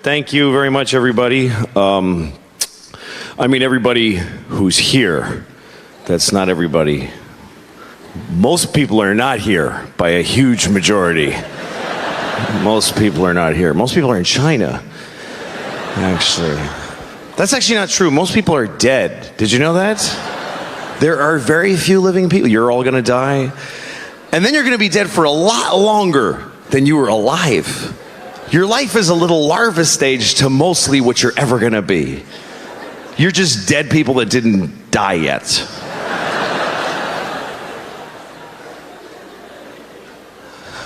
Thank you very much, everybody. I mean, everybody who's here. That's not everybody. Most people are not here by a huge majority. Most people are not here. Most people are in China, actually. That's actually not true. Most people are dead. Did you know that? There are very few living people. You're all gonna die. And then you're gonna be dead for a lot longer than you were alive. Your life is a little larva stage to mostly what you're ever gonna be. You're just dead people that didn't die yet.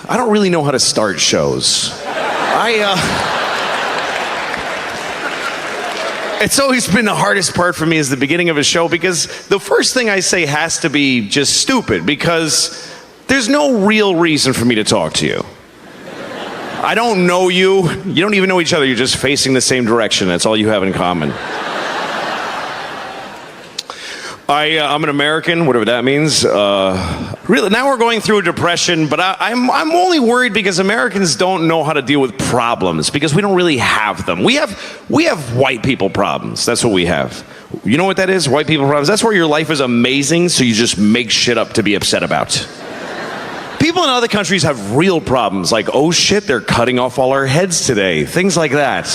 I don't really know how to start shows. It's always been the hardest part for me is the beginning of a show, because the first thing I say has to be just stupid, because there's no real reason for me to talk to you. I don't know you. You don't even know each other. You're just facing the same direction. That's all you have in common. I'm an American, whatever that means. Really, now we're going through a depression, but I'm only worried because Americans don't know how to deal with problems, because we don't really have them. We have white people problems. That's what we have. You know what that is? White people problems. That's where your life is amazing, so you just make shit up to be upset about. People in other countries have real problems, like, oh shit, they're cutting off all our heads today. Things like that.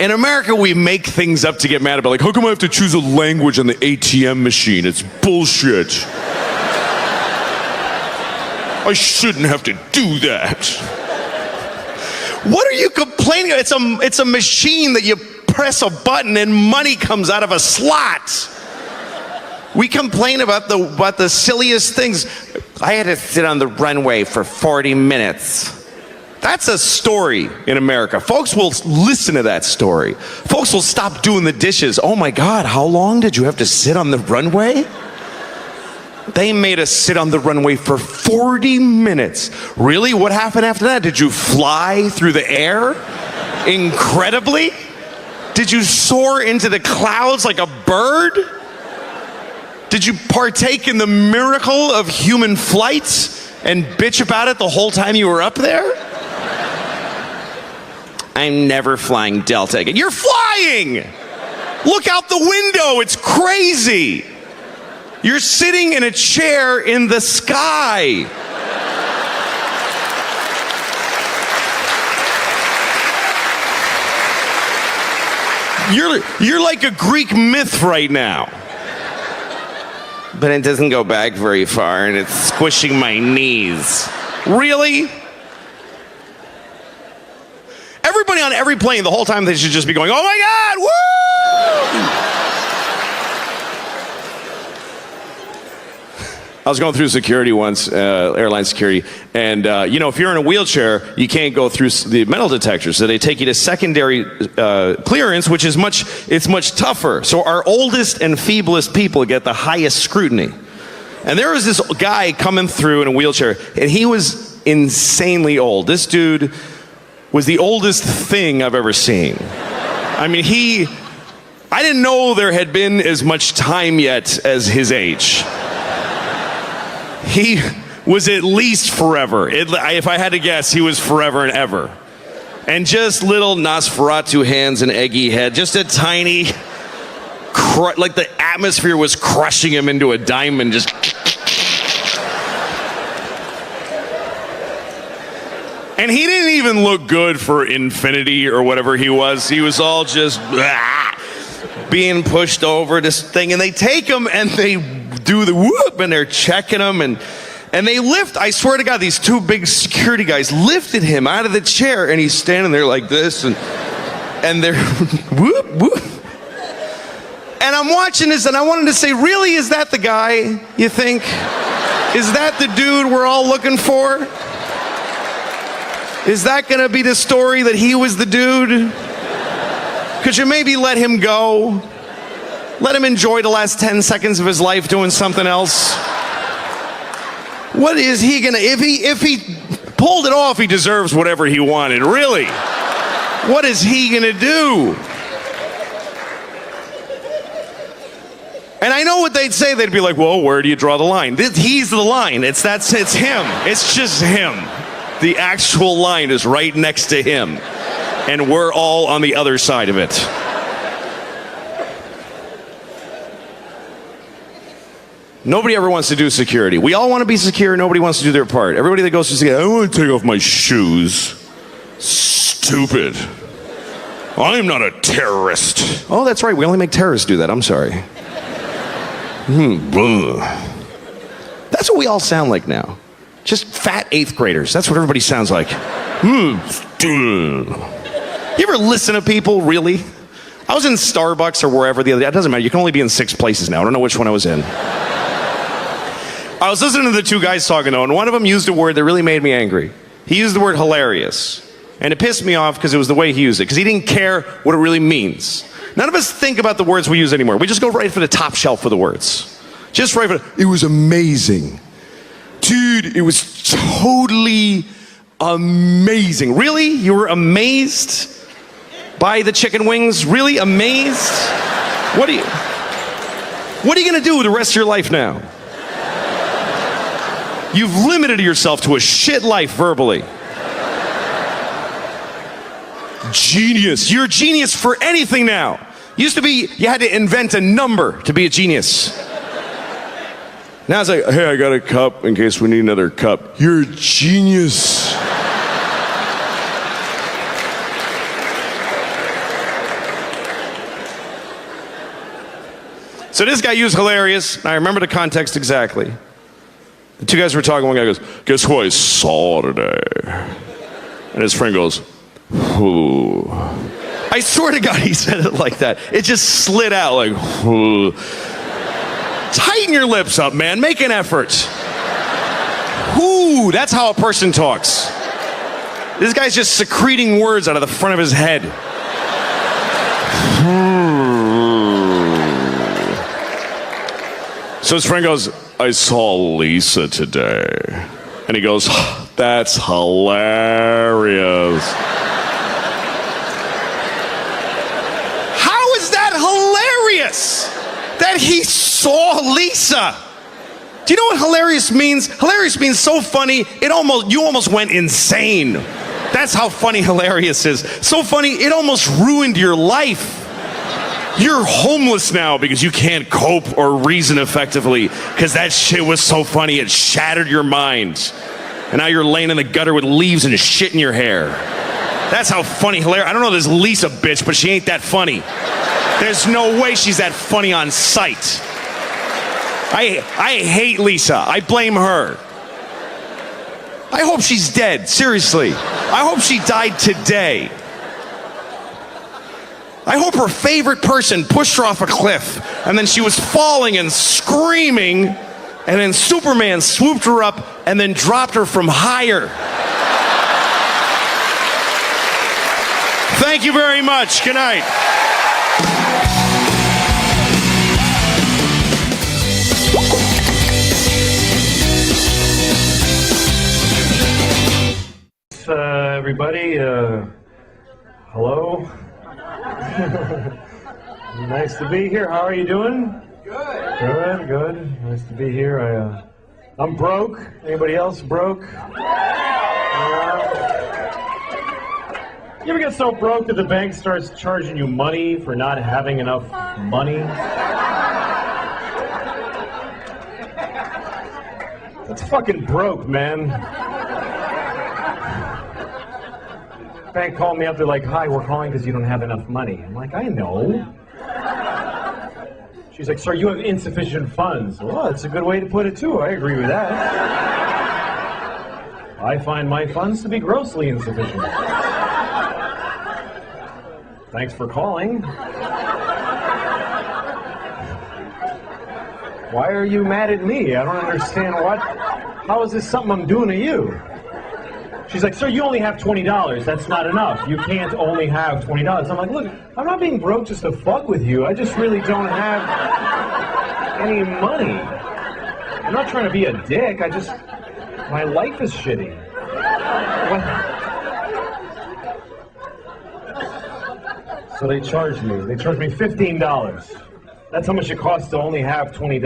In America, we make things up to get mad about, like, how come I have to choose a language on the ATM machine? It's bullshit. I shouldn't have to do that. What are you complaining about? It's a machine that you press a button and money comes out of a slot. We complain about the silliest things. I had to sit on the runway for 40 minutes. That's a story in America. Folks will listen to that story. Folks will stop doing the dishes. Oh my God, how long did you have to sit on the runway? They made us sit on the runway for 40 minutes. Really? What happened after that? Did you fly through the air incredibly? Did you soar into the clouds like a bird? Did you partake in the miracle of human flight and bitch about it the whole time you were up there? I'm never flying Delta again. You're flying! Look out the window, it's crazy. You're sitting in a chair in the sky. You're like a Greek myth right now. But it doesn't go back very far, and it's squishing my knees. Really? Everybody on every plane, the whole time, they should just be going, oh my God, woo! I was going through security once, airline security, and if you're in a wheelchair, you can't go through the metal detector, so they take you to secondary clearance, which is much tougher. So our oldest and feeblest people get the highest scrutiny. And there was this guy coming through in a wheelchair, and he was insanely old. This dude was the oldest thing I've ever seen. I mean, I didn't know there had been as much time yet as his age. He was at least forever. If I had to guess, he was forever and ever. And just little Nosferatu hands and eggy head, just a tiny, like the atmosphere was crushing him into a diamond, just. And he didn't even look good for infinity or whatever he was. He was all just being pushed over this thing. And they take him and they do the whoop and they're checking him. And they lift, I swear to God, these two big security guys lifted him out of the chair. And he's standing there like this. And they're whoop, whoop. And I'm watching this and I wanted to say, really, is that the guy, you think? Is that the dude we're all looking for? Is that gonna be the story, that he was the dude? Could you maybe let him go? Let him enjoy the last 10 seconds of his life doing something else? What is he gonna, if he pulled it off, he deserves whatever he wanted, really. What is he gonna do? And I know what they'd say. They'd be like, well, where do you draw the line? He's the line. It's him. It's just him. The actual line is right next to him. And we're all on the other side of it. Nobody ever wants to do security. We all want to be secure. Nobody wants to do their part. Everybody that goes to security, I want to take off my shoes. Stupid. I'm not a terrorist. Oh, that's right. We only make terrorists do that. I'm sorry. That's what we all sound like now. Just fat 8th graders. That's what everybody sounds like. You ever listen to people, really? I was in Starbucks or wherever the other day. It doesn't matter. You can only be in 6 places now. I don't know which one I was in. I was listening to the 2 guys talking, though, and one of them used a word that really made me angry. He used the word hilarious. And it pissed me off because it was the way he used it, because he didn't care what it really means. None of us think about the words we use anymore. We just go right for the top shelf of the words. Just right for it was amazing. Dude, it was totally amazing. Really? You were amazed by the chicken wings? Really amazed? What are you gonna do the rest of your life now? You've limited yourself to a shit life verbally. Genius. You're a genius for anything now. Used to be, you had to invent a number to be a genius. Now it's like, hey, I got a cup in case we need another cup. You're a genius. So this guy used hilarious, and I remember the context exactly. The 2 guys were talking, one guy goes, guess who I saw today? And his friend goes, who? I swear to God he said it like that. It just slid out like, who? Tighten your lips up, man. Make an effort. Who? That's how a person talks. This guy's just secreting words out of the front of his head. So his friend goes, I saw Lisa today. And he goes, that's hilarious. How is that hilarious? That he saw Lisa. Do you know what hilarious means? Hilarious means so funny, you almost went insane. That's how funny hilarious is. So funny, it almost ruined your life. You're homeless now because you can't cope or reason effectively because that shit was so funny, it shattered your mind. And now you're laying in the gutter with leaves and shit in your hair. That's how funny, hilarious. I don't know this Lisa bitch, but she ain't that funny. There's no way she's that funny on sight. I hate Lisa. I blame her. I hope she's dead, seriously. I hope she died today. I hope her favorite person pushed her off a cliff, and then she was falling and screaming, and then Superman swooped her up and then dropped her from higher. Thank you very much. Good night. Everybody, hello. Nice to be here. How are you doing? Good. Good. Nice to be here. I'm broke. Anybody else broke? You ever get so broke that the bank starts charging you money for not having enough money? That's fucking broke, man. Bank called me up, they're like, hi, we're calling because you don't have enough money. I'm like, I know. She's like, sir, you have insufficient funds. Well, that's a good way to put it too, I agree with that. I find my funds to be grossly insufficient. Thanks for calling. Why are you mad at me? I don't understand how is this something I'm doing to you? She's like, sir, you only have $20. That's not enough. You can't only have $20. I'm like, look, I'm not being broke just to fuck with you. I just really don't have any money. I'm not trying to be a dick. My life is shitty. What? So they charged me. They charged me $15. That's how much it costs to only have $20.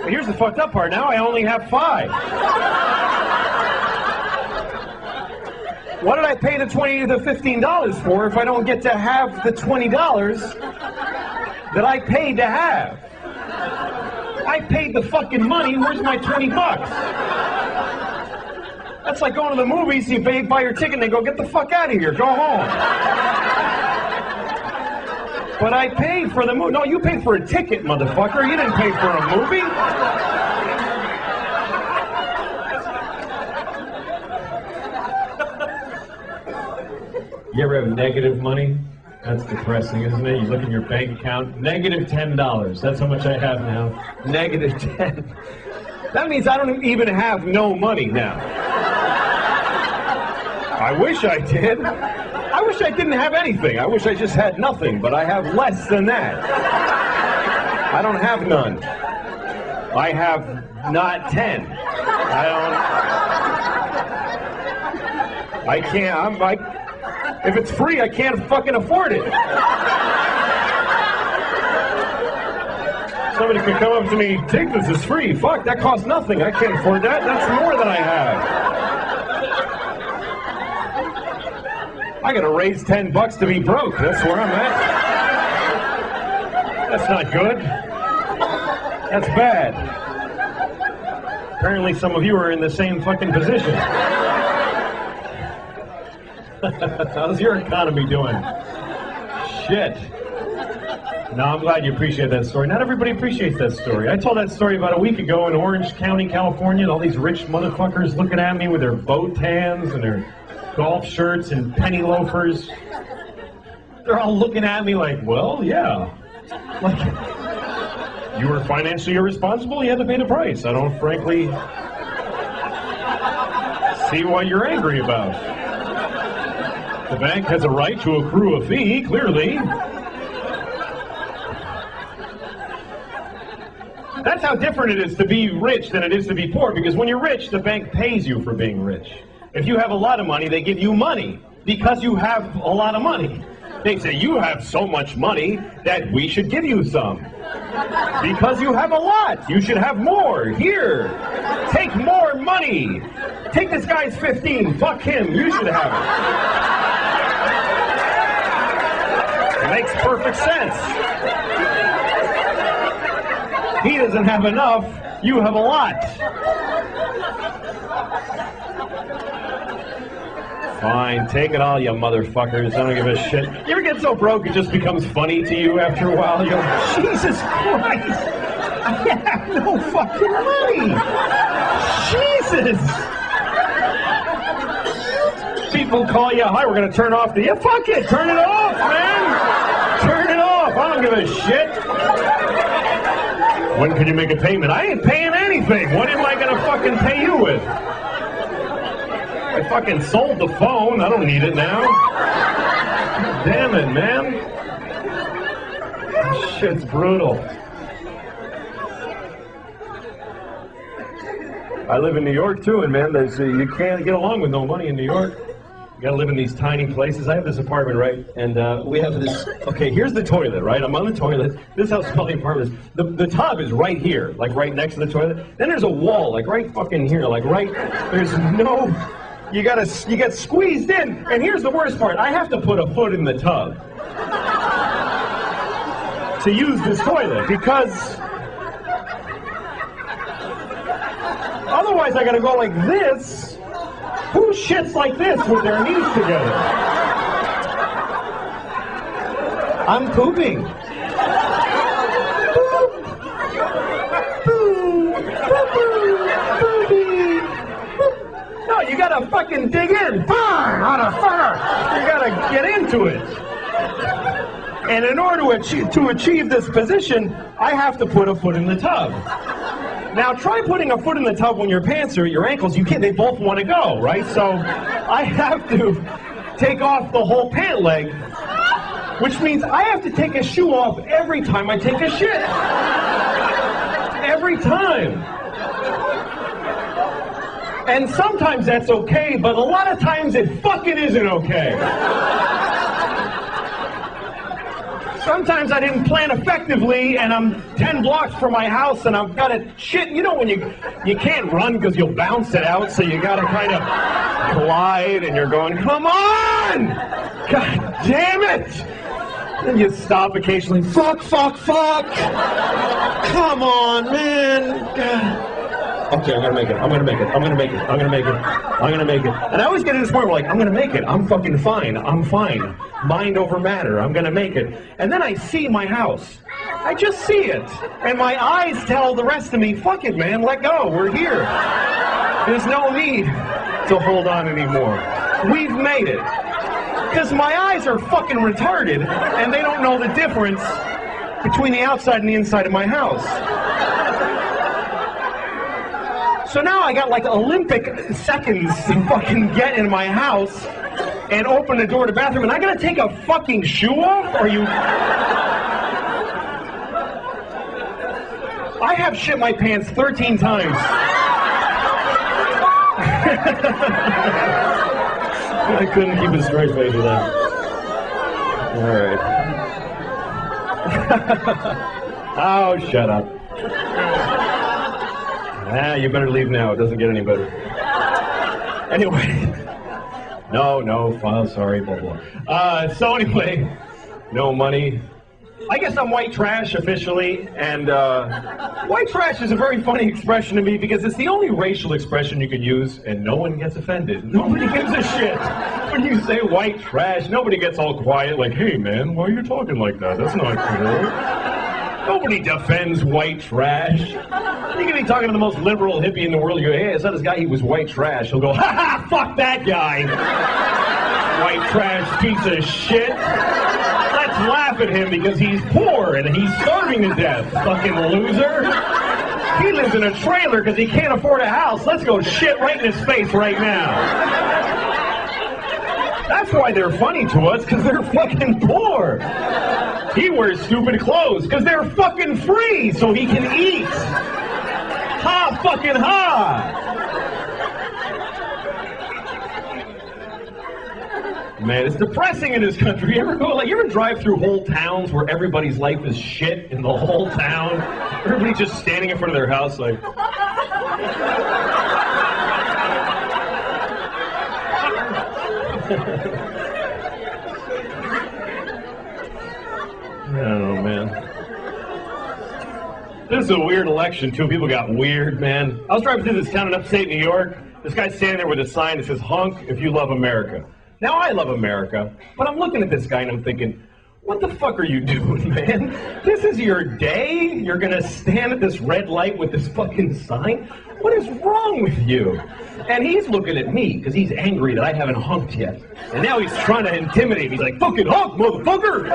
Here's here's the fucked up part. Now I only have 5. What did I pay the $20 to $15 for if I don't get to have the $20 that I paid to have? I paid the fucking money. Where's my 20 bucks? That's like going to the movies. You buy your ticket and they go, get the fuck out of here. Go home. But I paid for the movie. No, you paid for a ticket, motherfucker. You didn't pay for a movie. You ever have negative money? That's depressing, isn't it? You look at your bank account, negative $10. That's how much I have now. Negative 10. That means I don't even have no money now. I wish I did. I wish I didn't have anything. I wish I just had nothing, but I have less than that. I don't have none. I have not 10. I can't, I'm like, if it's free, I can't fucking afford it. Somebody could come up to me, take this, it's free. Fuck, that costs nothing. I can't afford that. That's more than I have. I gotta raise 10 bucks to be broke. That's where I'm at. That's not good. That's bad. Apparently some of you are in the same fucking position. How's your economy doing? Shit. No, I'm glad you appreciate that story. Not everybody appreciates that story. I told that story about a week ago in Orange County, California, and all these rich motherfuckers looking at me with their boat tans and their golf shirts and penny loafers. They're all looking at me like, well, yeah. Like, you were financially irresponsible, you had to pay the price. I don't frankly see what you're angry about. The bank has a right to accrue a fee, clearly. That's how different it is to be rich than it is to be poor, because when you're rich, the bank pays you for being rich. If you have a lot of money, they give you money because you have a lot of money. They say, you have so much money that we should give you some. Because you have a lot, you should have more. Here, take more money. Take this guy's 15, fuck him, you should have it. It makes perfect sense. He doesn't have enough, you have a lot. Fine, take it all, you motherfuckers. I don't give a shit. You ever get so broke it just becomes funny to you after a while? You go, Jesus Christ! I have no fucking money! Jesus! People call you, hi, we're gonna turn off the... Yeah, fuck it! Turn it off, man! Turn it off! I don't give a shit! When can you make a payment? I ain't paying anything! What am I gonna fucking pay you with? I fucking sold the phone. I don't need it now. Damn it, man. This shit's brutal. I live in New York too, and man, you can't get along with no money in New York. You gotta live in these tiny places. I have this apartment, right? And we have this. Okay, here's the toilet, right? I'm on the toilet. This is how small the apartment is. The tub is right here, like right next to the toilet. Then there's a wall, like right fucking here, like right. There's no. You get squeezed in, and here's the worst part. I have to put a foot in the tub to use this toilet, because otherwise I gotta go like this. Who shits like this with their knees together? I'm pooping. No, you gotta fucking dig in. You gotta get into it. And in order to achieve this position, I have to put a foot in the tub. Now try putting a foot in the tub when your pants are at your ankles. You can't, they both want to go, right? So I have to take off the whole pant leg, which means I have to take a shoe off every time I take a shit. Every time. And sometimes that's okay, but a lot of times it fucking isn't okay. Sometimes I didn't plan effectively, and I'm 10 blocks from my house, and I've got to shit. You know when you can't run because you'll bounce it out, so you got to kind of glide, and you're going, come on! God damn it! Then you stop occasionally. Fuck! Come on, man! God. Okay, I'm gonna make it. And I always get to this point where, like, I'm gonna make it. I'm fucking fine. I'm fine. Mind over matter. I'm gonna make it. And then I see my house. I just see it. And my eyes tell the rest of me, fuck it, man. Let go. We're here. There's no need to hold on anymore. We've made it. Because my eyes are fucking retarded, and they don't know the difference between the outside and the inside of my house. So now I got like Olympic seconds to fucking get in my house and open the door to the bathroom, and I gotta take a fucking shoe off? Are you... I have shit my pants 13 times. I couldn't keep a straight face with that. All right. Oh, shut up. You better leave now. It doesn't get any better. Anyway. No, fine, sorry, blah, blah. So anyway, no money. I guess I'm white trash officially, and white trash is a very funny expression to me because it's the only racial expression you can use, and no one gets offended. Nobody gives a shit. When you say white trash, nobody gets all quiet like, hey man, why are you talking like that? That's not cool. Nobody defends white trash. You can be talking to the most liberal hippie in the world. You go, hey, I saw this guy, he was white trash. He'll go, ha ha, fuck that guy. White trash piece of shit. Let's laugh at him because he's poor and he's starving to death. Fucking loser. He lives in a trailer because he can't afford a house. Let's go shit right in his face right now. That's why they're funny to us, because they're fucking poor. He wears stupid clothes because they're fucking free so he can eat. Ha fucking ha! Man, it's depressing in this country. You ever drive through whole towns where everybody's life is shit in the whole town? Everybody's just standing in front of their house like... Oh, man. This is a weird election, too. People got weird, man. I was driving through this town in upstate New York. This guy's standing there with a sign that says, honk if you love America. Now, I love America, but I'm looking at this guy and I'm thinking, what the fuck are you doing, man? This is your day? You're gonna stand at this red light with this fucking sign? What is wrong with you? And he's looking at me because he's angry that I haven't honked yet. And now he's trying to intimidate me. He's like, fucking honk, motherfucker!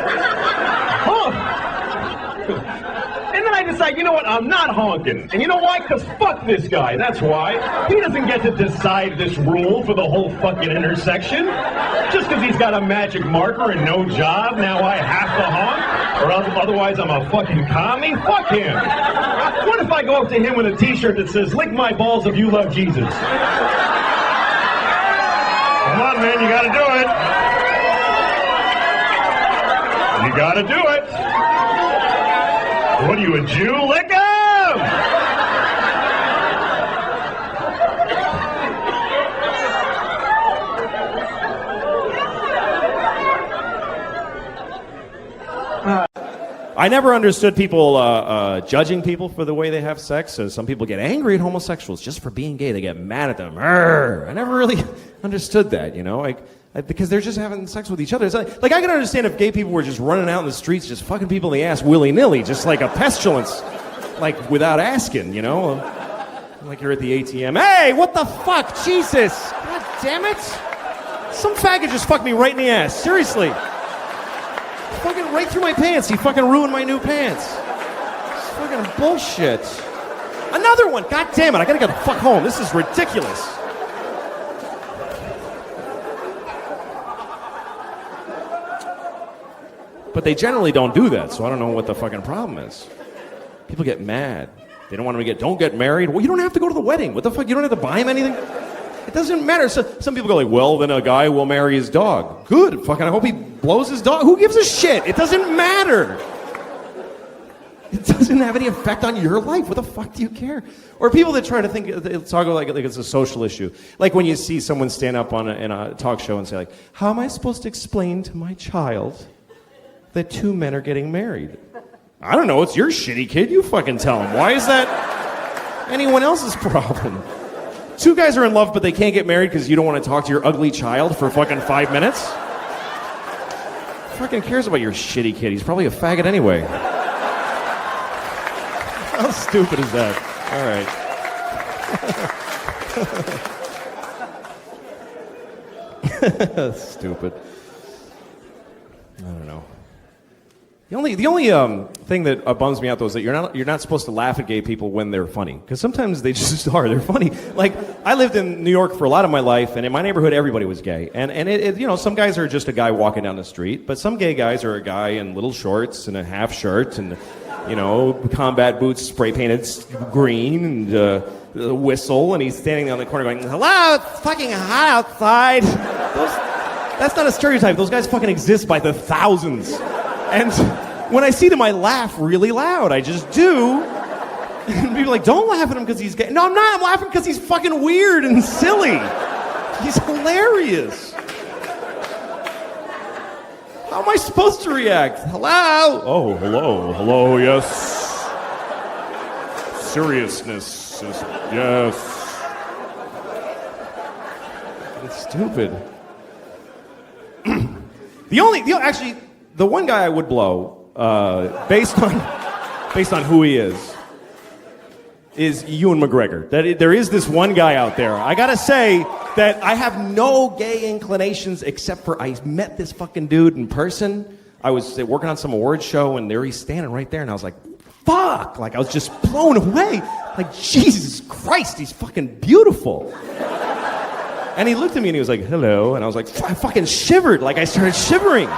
Honk! And then I decide, you know what, I'm not honking. And you know why? Because fuck this guy, that's why. He doesn't get to decide this rule for the whole fucking intersection. Just because he's got a magic marker and no job, now I have to honk? Or otherwise I'm a fucking commie? Fuck him. What if I go up to him with a t-shirt that says, lick my balls if you love Jesus? Come on, man, you gotta do it. You gotta do it. What are you, a Jew? Lick him! I never understood people judging people for the way they have sex. So some people get angry at homosexuals just for being gay. They get mad at them. Arr! I never really understood that, you know, because they're just having sex with each other. It's like I can understand if gay people were just running out in the streets, just fucking people in the ass willy-nilly, just like a pestilence, like without asking, you know, like you're at the ATM. Hey, what the fuck, Jesus! God damn it! Some faggot just fucked me right in the ass. Seriously. Fucking right through my pants. He fucking ruined my new pants. It's fucking bullshit. Another one. God damn it. I gotta get the fuck home. This is ridiculous. But they generally don't do that, so I don't know what the fucking problem is. People get mad. They don't want to don't get married. Well, you don't have to go to the wedding. What the fuck? You don't have to buy him anything? It doesn't matter. So, some people go like, well, then a guy will marry his dog. Good. Fucking I hope he blows his dog. Who gives a shit? It doesn't matter. It doesn't have any effect on your life. What the fuck do you care? Or people that try to talk about like it's a social issue. Like when you see someone stand up in a talk show and say like, how am I supposed to explain to my child that two men are getting married? I don't know. It's your shitty kid. You fucking tell him. Why is that anyone else's problem? Two guys are in love, but they can't get married because you don't want to talk to your ugly child for fucking 5 minutes? Who fucking cares about your shitty kid? He's probably a faggot anyway. How stupid is that? All right. Stupid. I don't know. The only thing that bums me out though is that you're not supposed to laugh at gay people when they're funny, because sometimes they just are. They're funny. Like I lived in New York for a lot of my life, and in my neighborhood everybody was gay. And some guys are just a guy walking down the street, but some gay guys are a guy in little shorts and a half shirt and combat boots spray painted green and a whistle, and he's standing on the corner going, "Hello, it's fucking hot outside." That's not a stereotype. Those guys fucking exist by the thousands. And when I see them, I laugh really loud. I just do. And people are like, don't laugh at him because he's gay. No, I'm not. I'm laughing because he's fucking weird and silly. He's hilarious. How am I supposed to react? Hello? Oh, hello. Hello, yes. Seriousness is, yes. It's stupid. The one guy I would blow, based on who he is Ewan McGregor. There is this one guy out there. I gotta say that I have no gay inclinations except for I met this fucking dude in person. I was working on some awards show, and there he's standing right there, and I was like, fuck! Like, I was just blown away. Like, Jesus Christ, he's fucking beautiful. And he looked at me and he was like, hello, and I was like, I fucking shivered. Like, I started shivering.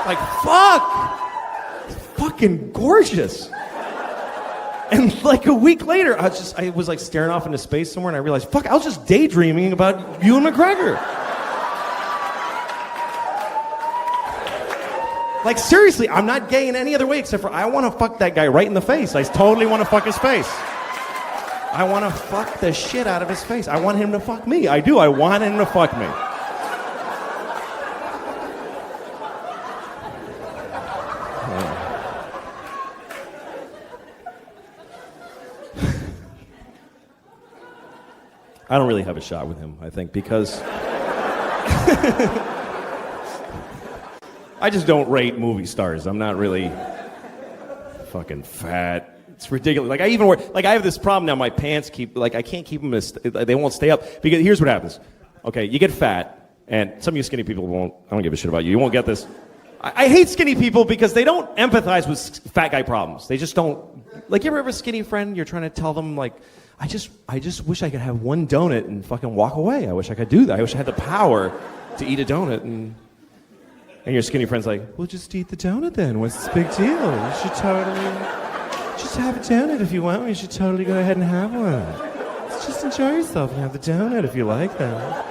Like, fuck! It's fucking gorgeous. And like a week later, I was like staring off into space somewhere, and I realized, fuck, I was just daydreaming about Ewan McGregor. Like, seriously, I'm not gay in any other way except for I want to fuck that guy right in the face. I totally want to fuck his face. I want to fuck the shit out of his face. I want him to fuck me. I do. I want him to fuck me. I don't really have a shot with him, I think, because I just don't rate movie stars. I'm not really fucking fat. It's ridiculous. Like, I have this problem now. My pants I can't keep them they won't stay up. Because here's what happens. Okay, you get fat, and some of you skinny people won't, I don't give a shit about you. You won't get this. I hate skinny people because they don't empathize with fat guy problems. They just don't. Like, you ever have a skinny friend, you're trying to tell them, like, I just wish I could have one donut and fucking walk away. I wish I could do that. I wish I had the power to eat a donut. And your skinny friend's like, well, just eat the donut then. What's the big deal? You should totally just have a donut if you want. You should totally go ahead and have one. Just enjoy yourself and have the donut if you like that.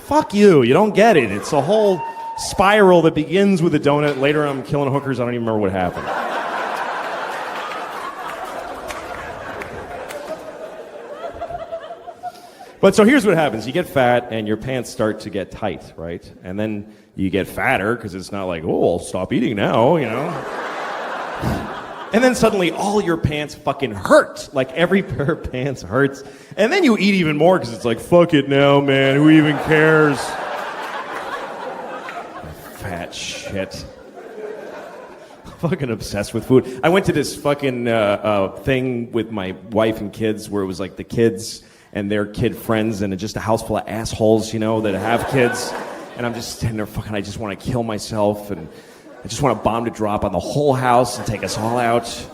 Fuck you. You don't get it. It's a whole spiral that begins with a donut. Later I'm killing hookers. I don't even remember what happened. But so here's what happens. You get fat and your pants start to get tight, right? And then you get fatter because it's not like, oh, I'll stop eating now, you know? And then suddenly all your pants fucking hurt. Like, every pair of pants hurts. And then you eat even more because it's like, fuck it now, man. Who even cares? Fat shit. Fucking obsessed with food. I went to this fucking thing with my wife and kids where it was like the kids and their kid friends, and just a house full of assholes, that have kids. And I'm just standing there fucking, I just want to kill myself, and I just want a bomb to drop on the whole house and take us all out.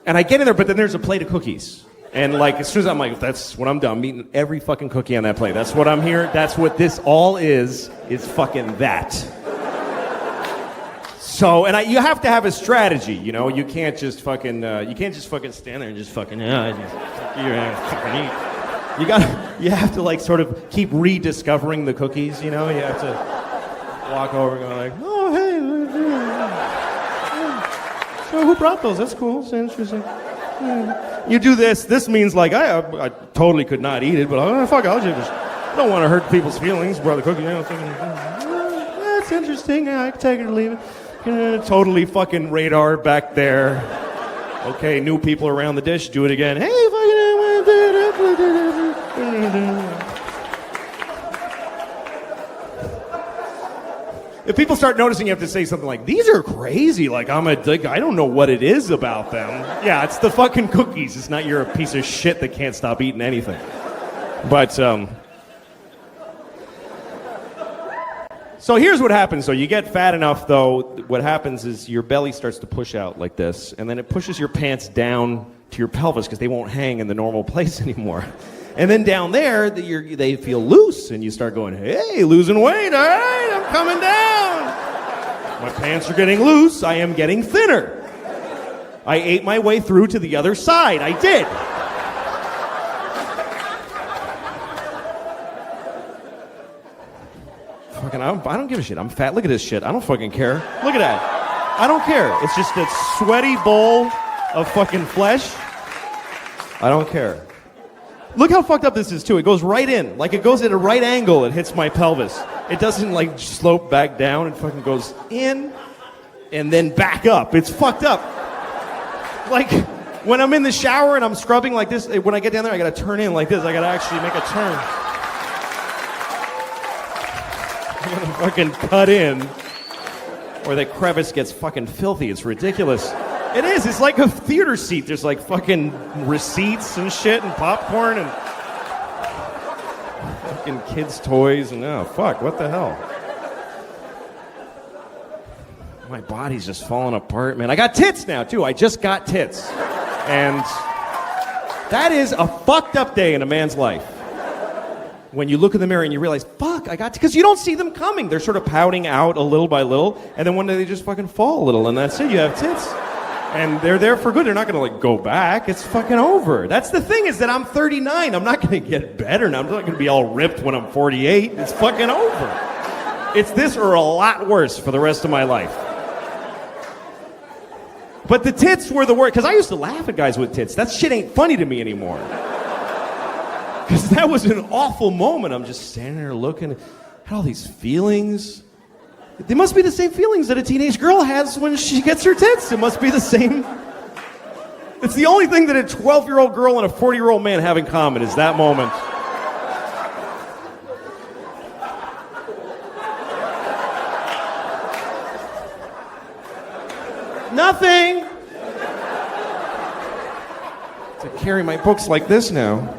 And I get in there, but then there's a plate of cookies. And like, as soon as I'm like, that's what I'm done. I'm eating every fucking cookie on that plate. That's what I'm here. That's what this all is fucking that. So, and you have to have a strategy, You can't just fucking stand there and just fucking, fucking eat. You have to like sort of keep rediscovering the cookies, you know? You have to walk over and go like, oh, hey, so who brought those? That's cool, it's interesting. You do this, this means like, I totally could not eat it, but fuck, I'll just, I don't want to hurt people's feelings, brought the cookie, you know, that's interesting, I can take it or leave it. Totally fucking radar back there. Okay, new people around the dish, do it again. Hey, if people start noticing, you have to say something like, these are crazy, like I don't know what it is about them. Yeah, it's the fucking cookies. It's not you're a piece of shit that can't stop eating anything. But, so here's what happens, though. You get fat enough, though, what happens is your belly starts to push out like this, and then it pushes your pants down to your pelvis because they won't hang in the normal place anymore. And then down there, they feel loose, and you start going, hey, losing weight, all right, I'm coming down. My pants are getting loose, I am getting thinner. I ate my way through to the other side, I did. Fucking, I don't give a shit. I'm fat. Look at this shit. I don't fucking care. Look at that. I don't care. It's just a sweaty bowl of fucking flesh. I don't care. Look how fucked up this is, too. It goes right in. Like, it goes at a right angle. It hits my pelvis. It doesn't, like, slope back down. It fucking goes in and then back up. It's fucked up. Like, when I'm in the shower and I'm scrubbing like this, when I get down there, I gotta turn in like this. I gotta actually make a turn. I'm gonna fucking cut in, or that crevice gets fucking filthy. It's ridiculous. It is. It's like a theater seat. There's like fucking receipts and shit and popcorn and fucking kids' toys and oh fuck, what the hell? My body's just falling apart, man. I got tits now too. I just got tits, and that is a fucked up day in a man's life. When you look in the mirror and you realize, fuck, I got because you don't see them coming. They're sort of pouting out a little by little, and then one day they just fucking fall a little, and that's it. You have tits. And they're there for good. They're not gonna like go back. It's fucking over. That's the thing is that I'm 39. I'm not gonna get better now. I'm not gonna be all ripped when I'm 48. It's fucking over. It's this or a lot worse for the rest of my life. But the tits were the worst, because I used to laugh at guys with tits. That shit ain't funny to me anymore. Because that was an awful moment. I'm just standing there looking, had all these feelings. They must be the same feelings that a teenage girl has when she gets her tits. It must be the same. It's the only thing that a 12-year-old girl and a 40-year-old man have in common is that moment. Nothing. To carry my books like this now.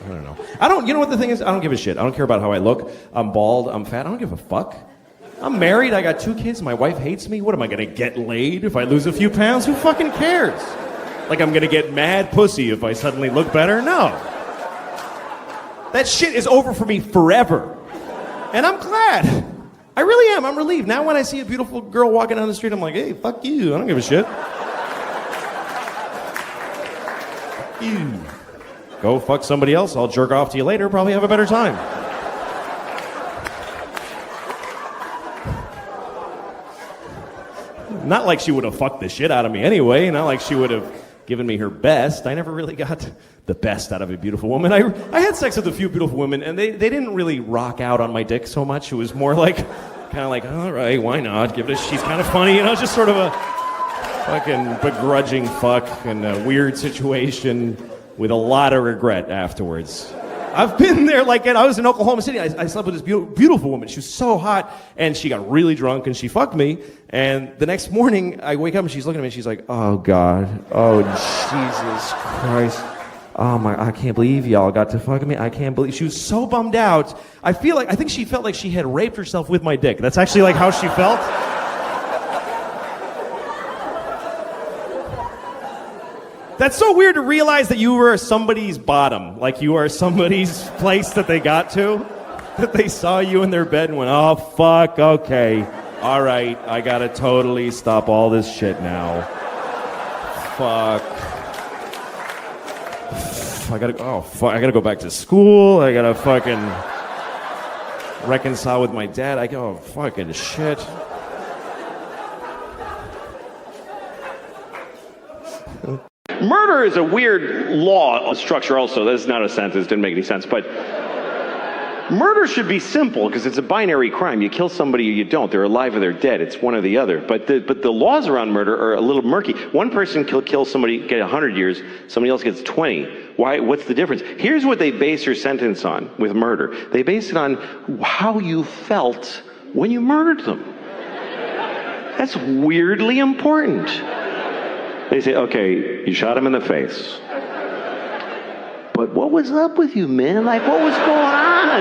I don't know. You know what the thing is? I don't give a shit. I don't care about how I look. I'm bald. I'm fat. I don't give a fuck. I'm married. I got 2 kids. My wife hates me. What am I going to get laid if I lose a few pounds? Who fucking cares? Like I'm going to get mad pussy if I suddenly look better? No. That shit is over for me forever. And I'm glad. I really am. I'm relieved. Now when I see a beautiful girl walking down the street, I'm like, hey, fuck you. I don't give a shit. Fuck you. Go fuck somebody else. I'll jerk off to you later. Probably have a better time. Not like she would have fucked the shit out of me anyway. Not like she would have given me her best. I never really got the best out of a beautiful woman. I had sex with a few beautiful women, and they didn't really rock out on my dick so much. It was more like, kind of like, all right, why not? Give it a, she's kind of funny, you know, just sort of a fucking begrudging fuck in a weird situation with a lot of regret afterwards. I've been there, like, I was in Oklahoma City. I slept with this beautiful woman. She was so hot, and she got really drunk, and she fucked me. And the next morning, I wake up, and she's looking at me, and she's like, oh, God. Oh, Jesus Christ. Oh, my, I can't believe y'all got to fuck me. I can't believe. She was so bummed out. I think she felt like she had raped herself with my dick. That's actually, like, how she felt. That's so weird to realize that you were somebody's bottom. Like you are somebody's place that they got to. That they saw you in their bed and went, oh, fuck, okay. All right, I gotta totally stop all this shit now. Fuck. I gotta go back to school. I gotta fucking reconcile with my dad. I go, fucking shit. Murder is a weird law structure also. That's not a sentence, didn't make any sense, but murder should be simple because it's a binary crime. You kill somebody or you don't. They're alive or they're dead. It's one or the other. But the laws around murder are a little murky. One person kill somebody, get 100 years. Somebody else gets 20. Why? What's the difference? Here's what they base your sentence on with murder. They base it on how you felt when you murdered them. That's weirdly important. They say, okay, you shot him in the face. But what was up with you, man? Like, what was going on?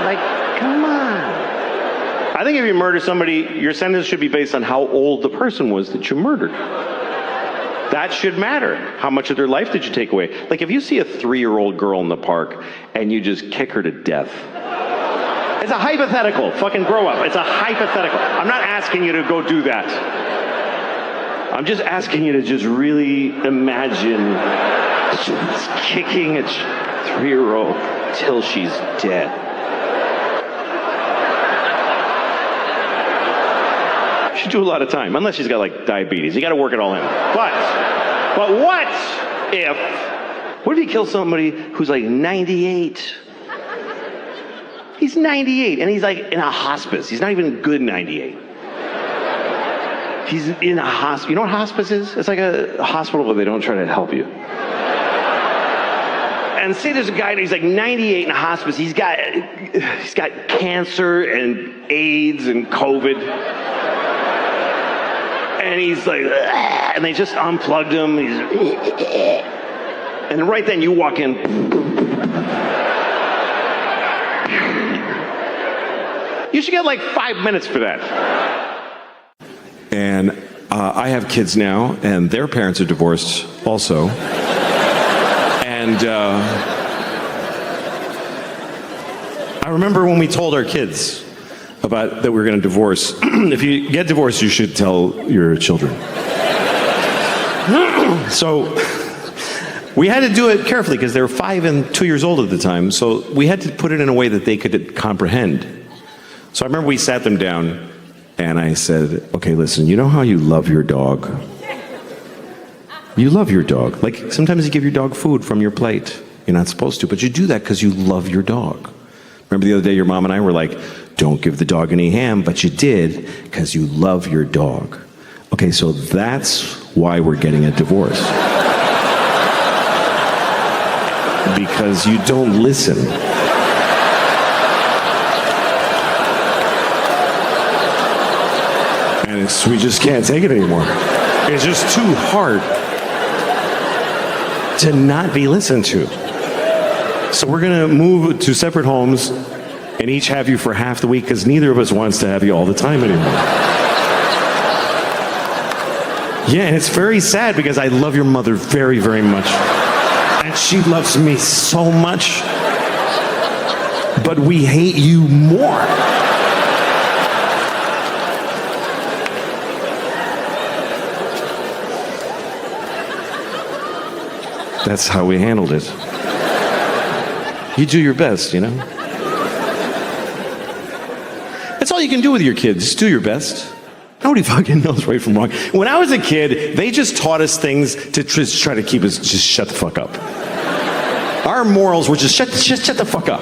Like, come on. I think if you murder somebody, your sentence should be based on how old the person was that you murdered. That should matter. How much of their life did you take away? Like, if you see a 3-year-old girl in the park and you just kick her to death, it's a hypothetical. Fucking grow up. It's a hypothetical. I'm not asking you to go do that. I'm just asking you to just really imagine just kicking a 3-year-old till she's dead. You should do a lot of time, unless she's got like diabetes. You got to work it all in. But what if he kills somebody who's like 98? He's 98 and he's like in a hospice. He's not even good 98. He's in a hospice. You know what hospice is? It's like a hospital where they don't try to help you. And say there's a guy, he's like 98 in a hospice. He's got cancer and AIDS and COVID. And he's like, and they just unplugged him. And then right then you walk in. You should get like 5 minutes for that. And I have kids now, and their parents are divorced also. And I remember when we told our kids that we were going to divorce. If you get divorced, you should tell your children. So we had to do it carefully because they were 5 and 2 years old at the time. So we had to put it in a way that they could comprehend. So I remember we sat them down. And I said, okay, listen, you know how you love your dog? You love your dog. Like, sometimes you give your dog food from your plate. You're not supposed to, but you do that because you love your dog. Remember the other day your mom and I were like, don't give the dog any ham, but you did because you love your dog. Okay, so that's why we're getting a divorce. Because you don't listen. We just can't take it anymore. It's just too hard to not be listened to. So we're going to move to separate homes and each have you for half the week because neither of us wants to have you all the time anymore. Yeah, and it's very sad because I love your mother very, very much. And she loves me so much. But we hate you more. That's how we handled it. You do your best, you know? That's all you can do with your kids. Just do your best. Nobody fucking knows right from wrong. When I was a kid, they just taught us things to just try to keep us just shut the fuck up. Our morals were just shut the fuck up.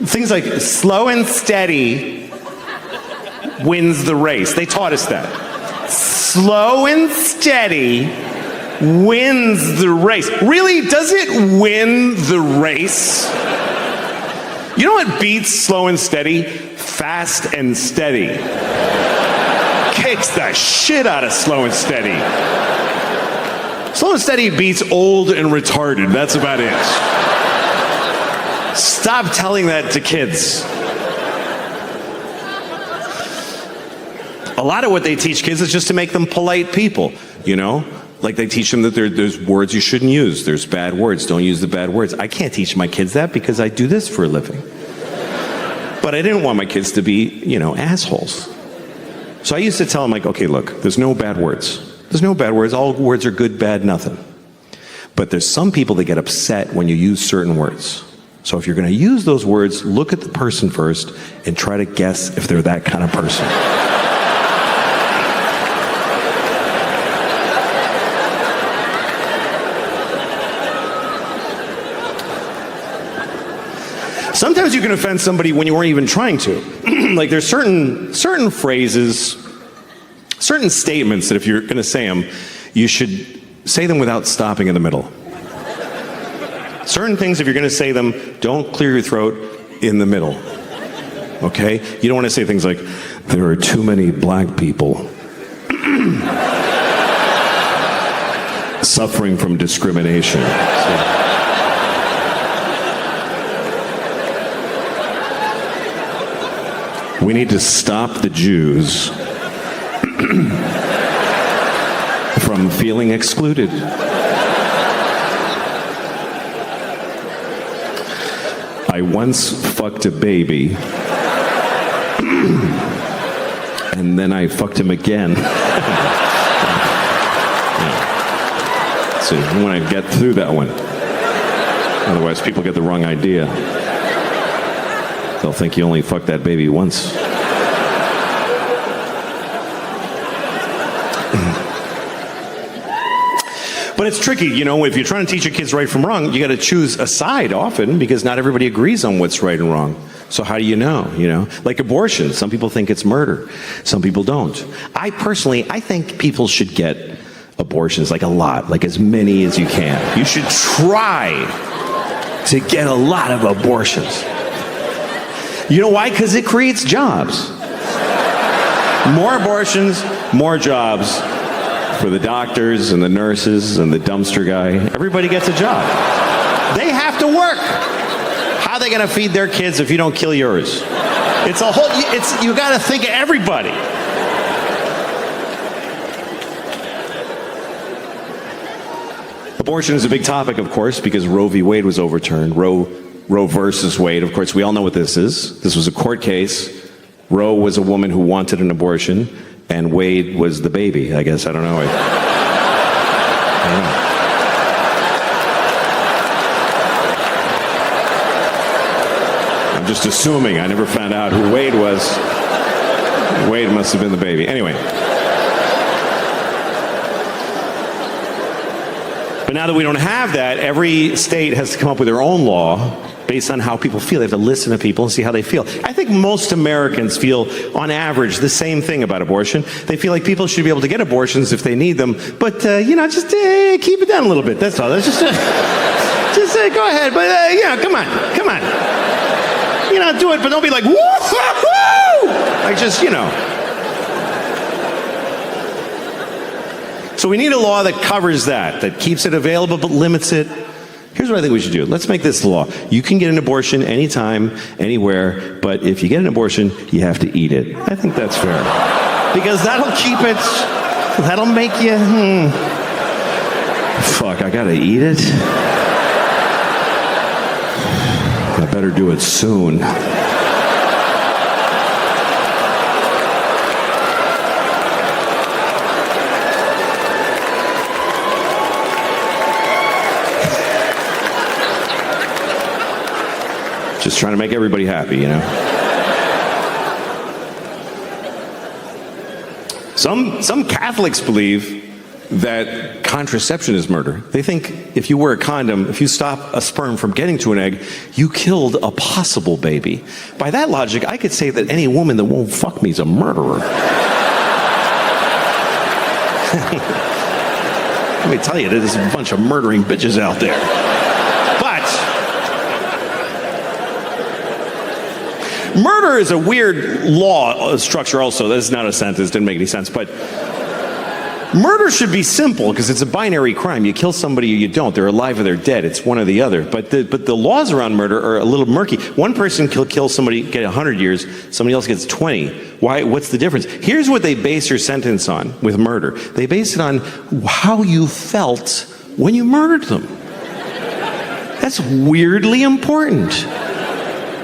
Things like slow and steady wins the race. They taught us that. Slow and steady wins the race. Really, does it win the race? You know what beats slow and steady? Fast and steady. Kicks the shit out of slow and steady. Slow and steady beats old and retarded. That's about it. Stop telling that to kids. A lot of what they teach kids is just to make them polite people, you know? Like they teach them that there's words you shouldn't use. There's bad words. Don't use the bad words. I can't teach my kids that because I do this for a living. But I didn't want my kids to be, you know, assholes. So I used to tell them, like, okay, look, there's no bad words. There's no bad words. All words are good, bad, nothing. But there's some people that get upset when you use certain words. So if you're going to use those words, look at the person first and try to guess if they're that kind of person. Sometimes you can offend somebody when you weren't even trying to. Like there's certain phrases, certain statements that if you're going to say them, you should say them without stopping in the middle. Certain things, if you're going to say them, don't clear your throat in the middle. Okay? You don't want to say things like, there are too many black people suffering from discrimination. We need to stop the Jews from feeling excluded. I once fucked a baby, and then I fucked him again. So you want to get through that one. Otherwise, people get the wrong idea. They'll think you only fucked that baby once. But it's tricky, you know, if you're trying to teach your kids right from wrong, you got to choose a side often because not everybody agrees on what's right and wrong. So how do you know, Like abortion, some people think it's murder. Some people don't. I think people should get abortions, like a lot, like as many as you can. You should try to get a lot of abortions. You know why? Because it creates jobs. More abortions, more jobs. For the doctors and the nurses and the dumpster guy, everybody gets a job. They have to work. How are they going to feed their kids if you don't kill yours? You got to think of everybody. Abortion is a big topic, of course, because Roe v. Wade was overturned. Roe versus Wade, of course, we all know what this is. This was a court case. Roe was a woman who wanted an abortion. And Wade was the baby, I guess. I don't know. I'm just assuming. I never found out who Wade was. Wade must have been the baby. Anyway. But now that we don't have that, every state has to come up with their own law based on how people feel. They have to listen to people and see how they feel. I think most Americans feel, on average, the same thing about abortion. They feel like people should be able to get abortions if they need them, but, just keep it down a little bit. That's all. That's just go ahead, but, come on. Do it, but don't be like, woo-hoo-hoo! Like, just. So we need a law that covers that keeps it available but limits it. Here's what I think we should do. Let's make this the law. You can get an abortion anytime, anywhere, but if you get an abortion, you have to eat it. I think that's fair. Because that'll make you, fuck, I gotta eat it? I better do it soon. Just trying to make everybody happy, Some Catholics believe that contraception is murder. They think if you wear a condom, if you stop a sperm from getting to an egg, you killed a possible baby. By that logic, I could say that any woman that won't fuck me is a murderer. Let me tell you, there's a bunch of murdering bitches out there. Murder is a weird law structure also. That's not a sentence, didn't make any sense. But murder should be simple because it's a binary crime. You kill somebody or you don't. They're alive or they're dead. It's one or the other. But the laws around murder are a little murky. One person can kill somebody, get 100 years. Somebody else gets 20. Why? What's the difference? Here's what they base your sentence on with murder. They base it on how you felt when you murdered them. That's weirdly important.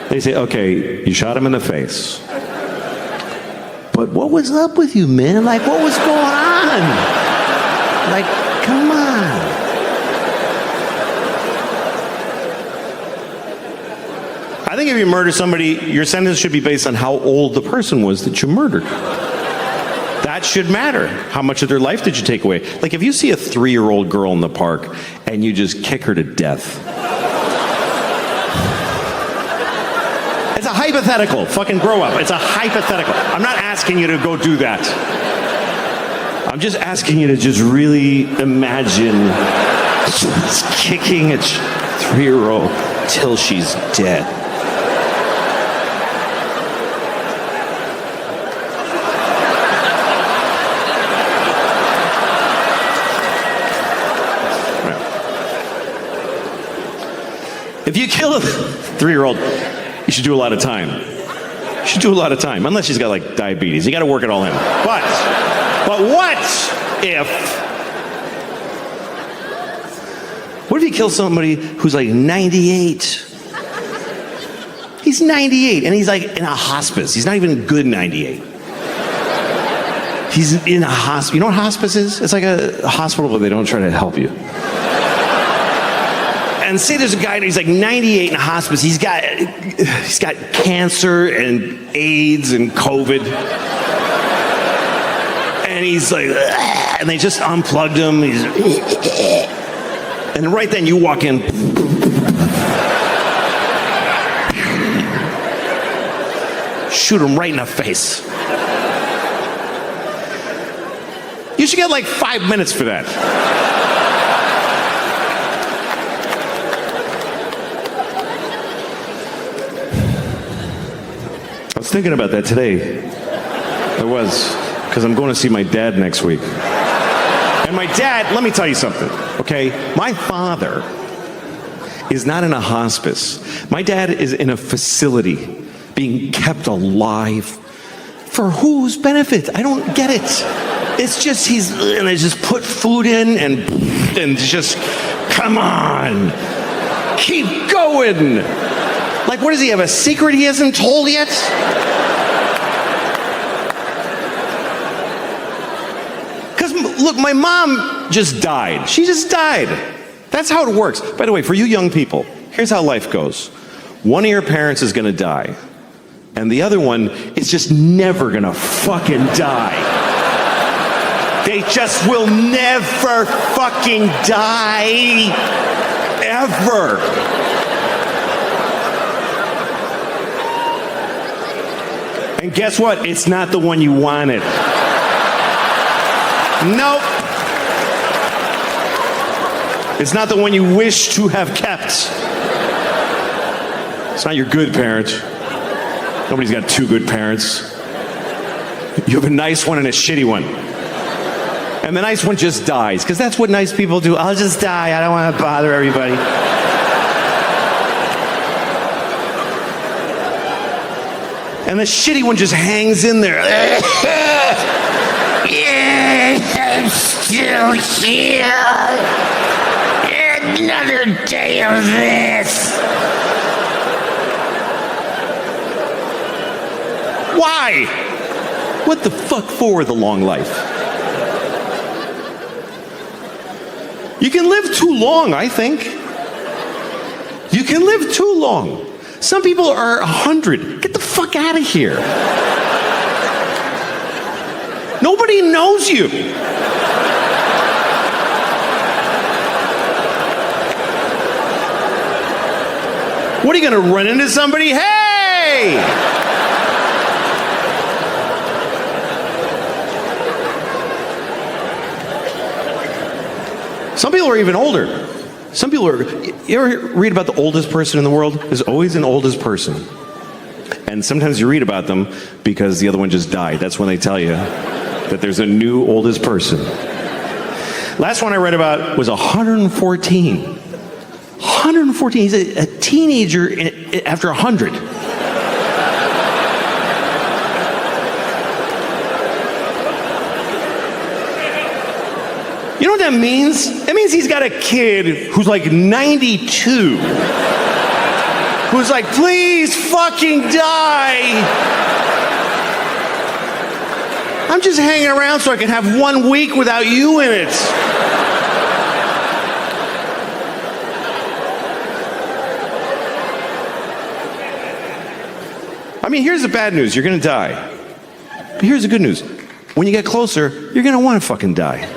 They say, okay, you shot him in the face. But what was up with you, man? Like, what was going on? Like, come on. think if you murder somebody, your sentence should be based on how old the person was that you murdered. That should matter. How much of their life did you take away? Like if you see a 3-year-old girl in the park and you just kick her to death. It's a hypothetical. Fucking grow up. It's a hypothetical. I'm not asking you to go do that. I'm just asking you to just really imagine kicking a 3-year-old till she's dead. If you kill a 3-year-old, you should do a lot of time. You should do a lot of time, unless she's got like diabetes. You got to work it all in. But what if you kill somebody who's like 98? He's 98 and he's like in a hospice. He's not even good 98. He's in a hospice. You know what hospice is? It's like a hospital where they don't try to help you. And say there's a guy and he's like 98 in a hospice. He's got cancer and AIDS and COVID. And he's like, and they just unplugged him. And right then you walk in. Shoot him right in the face. You should get like 5 minutes for that. I was thinking about that today. I was, because I'm going to see my dad next week. And my dad, let me tell you something, okay? My father is not in a hospice. My dad is in a facility being kept alive. For whose benefit? I don't get it. It's just and they just put food in and just, come on, keep going. Like, what does he have, a secret he hasn't told yet? Because, look, my mom just died. She just died. That's how it works. By the way, for you young people, here's how life goes. One of your parents is going to die, and the other one is just never going to fucking die. They just will never fucking die. Ever. And guess what? It's not the one you wanted. Nope. It's not the one you wish to have kept. It's not your good parent. Nobody's got two good parents. You have a nice one and a shitty one. And the nice one just dies, because that's what nice people do. I'll just die. I don't want to bother everybody. And the shitty one just hangs in there. Yeah, I'm still here. Another day of this. Why? What the fuck for the long life? You can live too long, I think. You can live too long. Some people are 100. Get the fuck out of here. Nobody knows you. What are you going to run into somebody? Hey! Some people are even older. Some people are, you ever read about the oldest person in the world? There's always an oldest person. And sometimes you read about them because the other one just died. That's when they tell you that there's a new oldest person. Last one I read about was 114. 114, he's a teenager after 100. You know what that means? It means he's got a kid who's like 92. Who's like, please fucking die. I'm just hanging around so I can have 1 week without you in it. I mean, here's the bad news. You're going to die. But here's the good news. When you get closer, you're going to want to fucking die.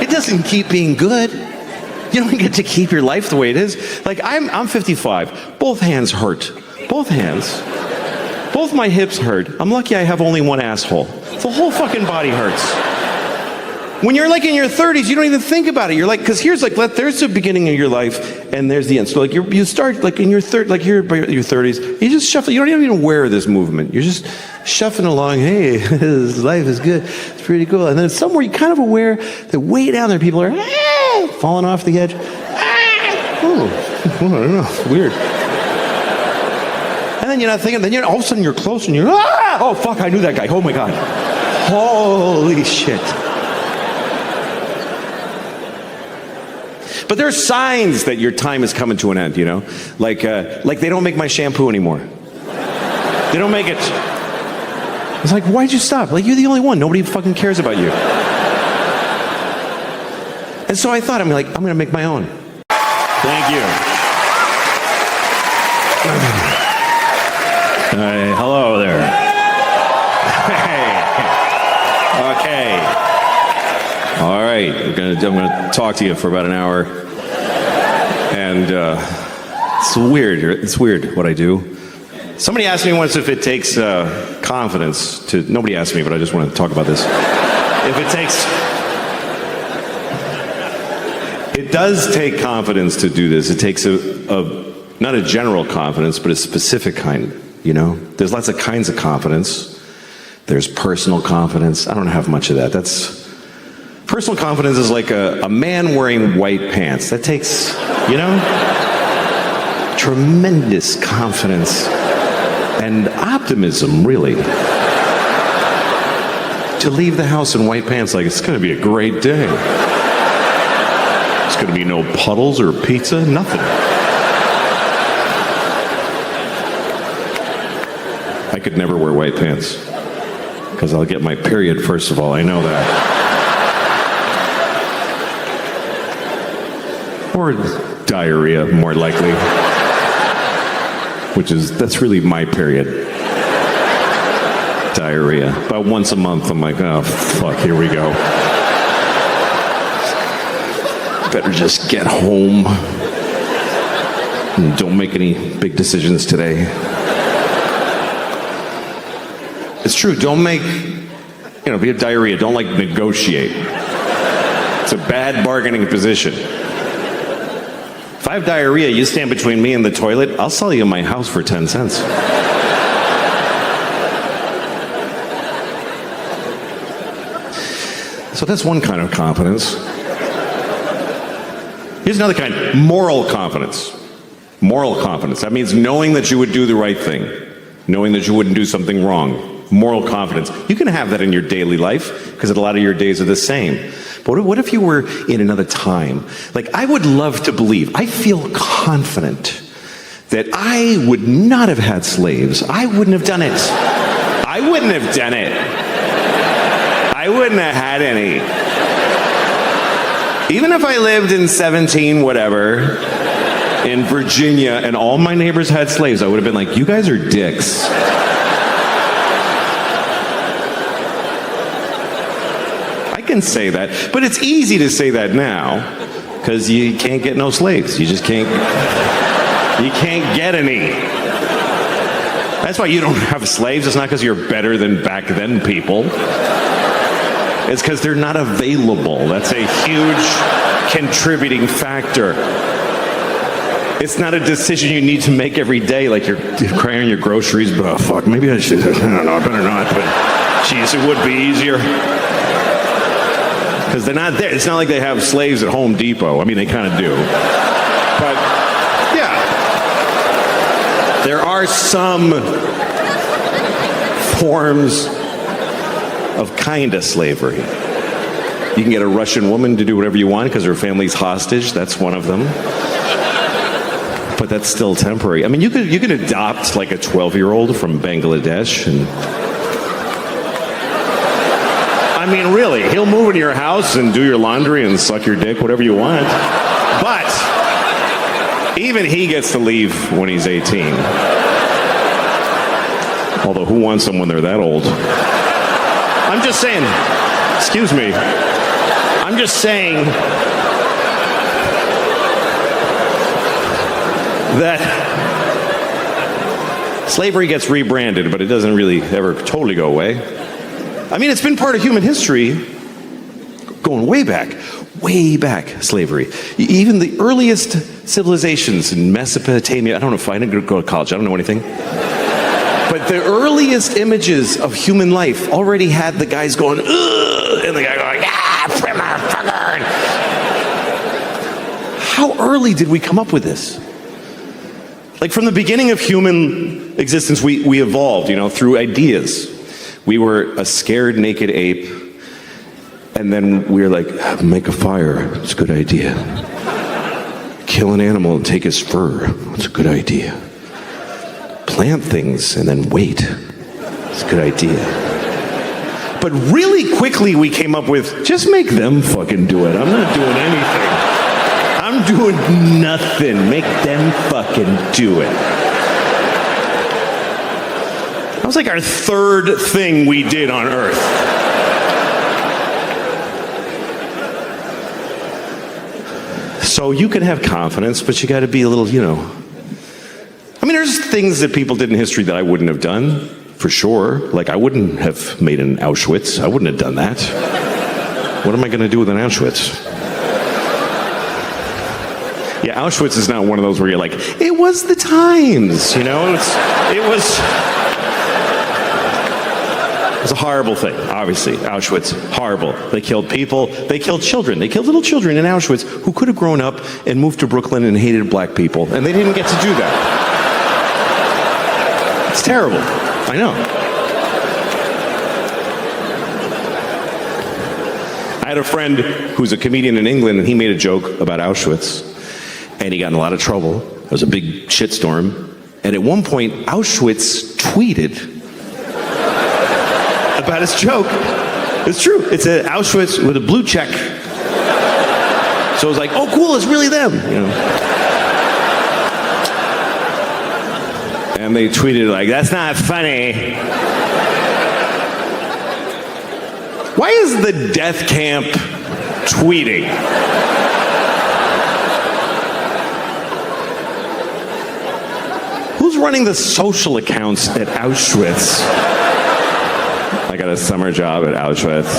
It doesn't keep being good. You don't get to keep your life the way it is. Like, I'm 55. Both hands hurt. Both hands. Both my hips hurt. I'm lucky I have only one asshole. The whole fucking body hurts. When you're like in your 30s, you don't even think about it. You're like, because here's like, there's the beginning of your life, and there's the end. So like, you start like in your like here by your 30s, you just shuffle. You don't even aware of this movement. You're just shuffling along. Hey, this life is good. It's pretty cool. And then somewhere you're kind of aware that way down there, people are falling off the edge. Oh, I don't know. It's weird. And then you're not thinking. Then all of a sudden you're close, and you're oh fuck, I knew that guy. Oh my god. Holy shit. But there are signs that your time is coming to an end, you know? Like they don't make my shampoo anymore. They don't make it. It's like, why'd you stop? Like, you're the only one. Nobody fucking cares about you. And so I thought, I'm going to make my own. Thank you. Hello there. Hey. Okay. All right, I'm gonna talk to you for about an hour, and it's weird what I do. Somebody asked me once if it takes confidence to. Nobody asked me, but I just want to talk about this. If it takes, it does take confidence to do this. It takes a not a general confidence, but a specific kind. You know, there's lots of kinds of confidence. There's personal confidence. I don't have much of that. Personal confidence is like a man wearing white pants. That takes, you know, tremendous confidence and optimism, really. To leave the house in white pants like it's going to be a great day. There's going to be no puddles or pizza, nothing. I could never wear white pants because I'll get my period, first of all. I know that. Or diarrhea, more likely. That's really my period. Diarrhea. About once a month, I'm like, oh, fuck, here we go. Better just get home. And don't make any big decisions today. It's true, don't make, if you have diarrhea, don't negotiate. It's a bad bargaining position. If I have diarrhea, you stand between me and the toilet, I'll sell you my house for 10 cents. So that's one kind of confidence. Here's another kind, moral confidence. Moral confidence. That means knowing that you would do the right thing. Knowing that you wouldn't do something wrong. Moral confidence. You can have that in your daily life, because a lot of your days are the same. But what if you were in another time? Like, I would love to believe, I feel confident that I would not have had slaves. I wouldn't have done it. I wouldn't have done it. I wouldn't have had any. Even if I lived in 17 whatever, in Virginia, and all my neighbors had slaves, I would have been like, you guys are dicks. I can say that, but it's easy to say that now, because you can't get no slaves. You just can't, you can't get any. That's why you don't have slaves. It's not because you're better than back then people. It's because they're not available. That's a huge contributing factor. It's not a decision you need to make every day, like you're crying your groceries, but oh, fuck, maybe I should, I don't know, I better not, but geez, it would be easier. Because they're not there. It's not like they have slaves at Home Depot. I mean, they kind of do. But, yeah. There are some forms of kind of slavery. You can get a Russian woman to do whatever you want because her family's hostage. That's one of them. But that's still temporary. I mean, you could adopt like a 12-year-old from Bangladesh, and I mean, really, he'll move into your house and do your laundry and suck your dick, whatever you want. But even he gets to leave when he's 18. Although, who wants them when they're that old? I'm just saying, excuse me. I'm just saying that slavery gets rebranded, but it doesn't really ever totally go away. I mean, it's been part of human history going way back, slavery. Even the earliest civilizations in Mesopotamia, I don't know if I didn't go to college, I don't know anything. But the earliest images of human life already had the guys going, ugh, and the guy going, ah, motherfucker. How early did we come up with this? Like from the beginning of human existence, we evolved, through ideas. We were a scared naked ape, and then we were like, make a fire, it's a good idea. Kill an animal and take his fur, it's a good idea. Plant things and then wait, it's a good idea. But really quickly we came up with, just make them fucking do it. I'm not doing anything. I'm doing nothing. Make them fucking do it. That was like our third thing we did on Earth. So you can have confidence, but you got to be a little, I mean, there's things that people did in history that I wouldn't have done, for sure. Like, I wouldn't have made an Auschwitz. I wouldn't have done that. What am I going to do with an Auschwitz? Yeah, Auschwitz is not one of those where you're like, it was the times, It was a horrible thing, obviously. Auschwitz, horrible. They killed people. They killed children. They killed little children in Auschwitz who could have grown up and moved to Brooklyn and hated black people, and they didn't get to do that. It's terrible. I know. I had a friend who's a comedian in England, and he made a joke about Auschwitz, and he got in a lot of trouble. There was a big shitstorm, and at one point, Auschwitz tweeted about his joke. It's true. It's an Auschwitz with a blue check. So it was like, oh, cool, it's really them. And they tweeted like, that's not funny. Why is the death camp tweeting? Who's running the social accounts at Auschwitz? I got a summer job at Auschwitz.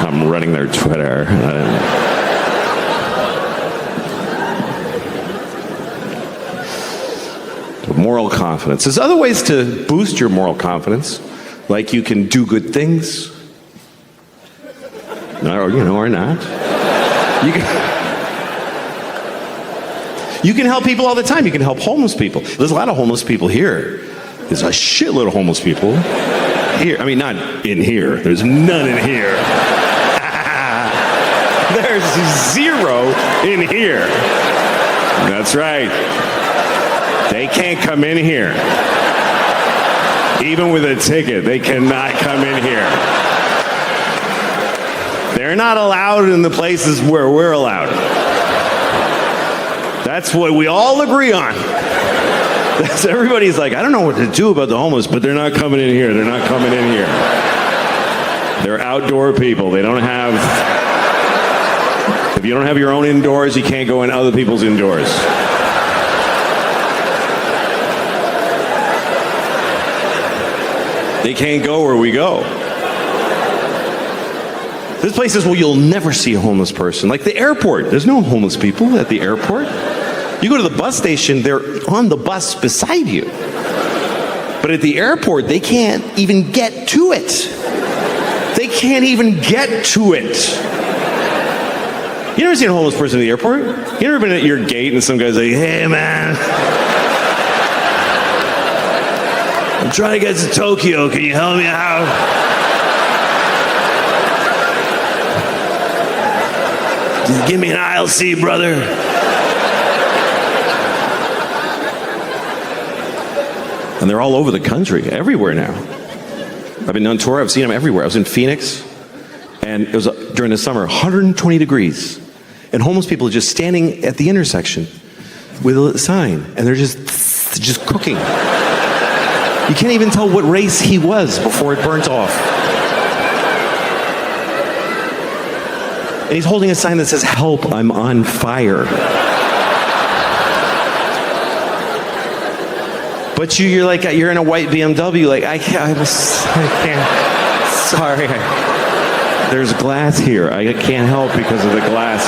I'm running their Twitter. Moral confidence. There's other ways to boost your moral confidence. Like you can do good things. Or not. You can help people all the time. You can help homeless people. There's a lot of homeless people here. There's a shitload of homeless people here. I mean, not in here. There's none in here. There's zero in here. That's right. They can't come in here. Even with a ticket, they cannot come in here. They're not allowed in the places where we're allowed. That's what we all agree on. Everybody's like, I don't know what to do about the homeless, but they're not coming in here. They're not coming in here. They're outdoor people. They don't have... If you don't have your own indoors, you can't go in other people's indoors. They can't go where we go. There's places where you'll never see a homeless person. Like the airport. There's no homeless people at the airport. You go to the bus station, they're on the bus beside you. But at the airport, they can't even get to it. They can't even get to it. You never seen a homeless person at the airport? You ever been at your gate and some guy's like, hey man, I'm trying to get to Tokyo, can you help me out? Just give me an aisle seat, brother. And they're all over the country, everywhere now. I've been on tour, I've seen them everywhere. I was in Phoenix, and it was during the summer, 120 degrees. And homeless people are just standing at the intersection with a sign, and they're just cooking. You can't even tell what race he was before it burnt off. And he's holding a sign that says, "Help, I'm on fire." But you're in a white BMW, like, I can't, sorry. There's glass here. I can't help because of the glass.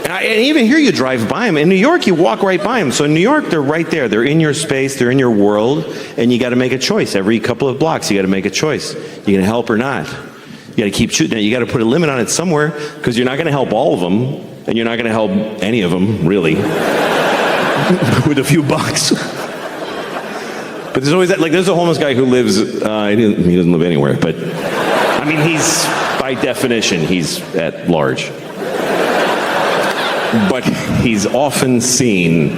And even here you drive by them. In New York, you walk right by them. So in New York, they're right there. They're in your space. They're in your world. And you got to make a choice. Every couple of blocks, you got to make a choice. You going to help or not? You got to keep shooting it. You got to put a limit on it somewhere because you're not going to help all of them. And you're not going to help any of them, really, with a few bucks. But there's always that, like, there's a homeless guy who lives, he doesn't live anywhere. But, I mean, he's, by definition, he's at large. But he's often seen.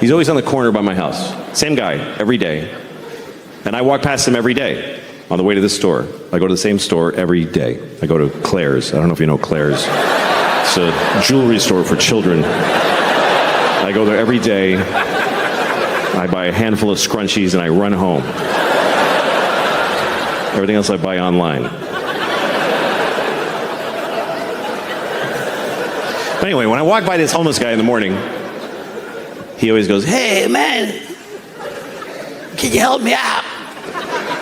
He's always on the corner by my house. Same guy, every day. And I walk past him every day on the way to the store. I go to the same store every day. I go to Claire's. I don't know if you know Claire's. It's a jewelry store for children. I go there every day. I buy a handful of scrunchies and I run home. Everything else I buy online. But anyway, when I walk by this homeless guy in the morning, he always goes, "Hey, man, can you help me out?"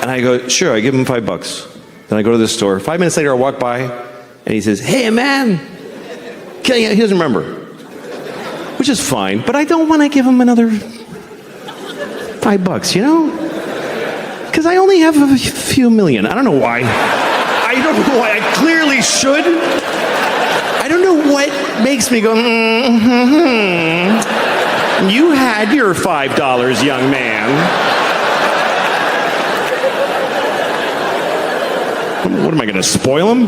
And I go, "Sure." I give him $5. Then I go to the store. 5 minutes later, I walk by, and he says, "Hey, man, he doesn't remember," which is fine, but I don't want to give him another $5, you know? Because I only have a few million. I don't know why. I don't know why. I clearly should. I don't know what makes me go, You had your $5, young man. What am I going to spoil him?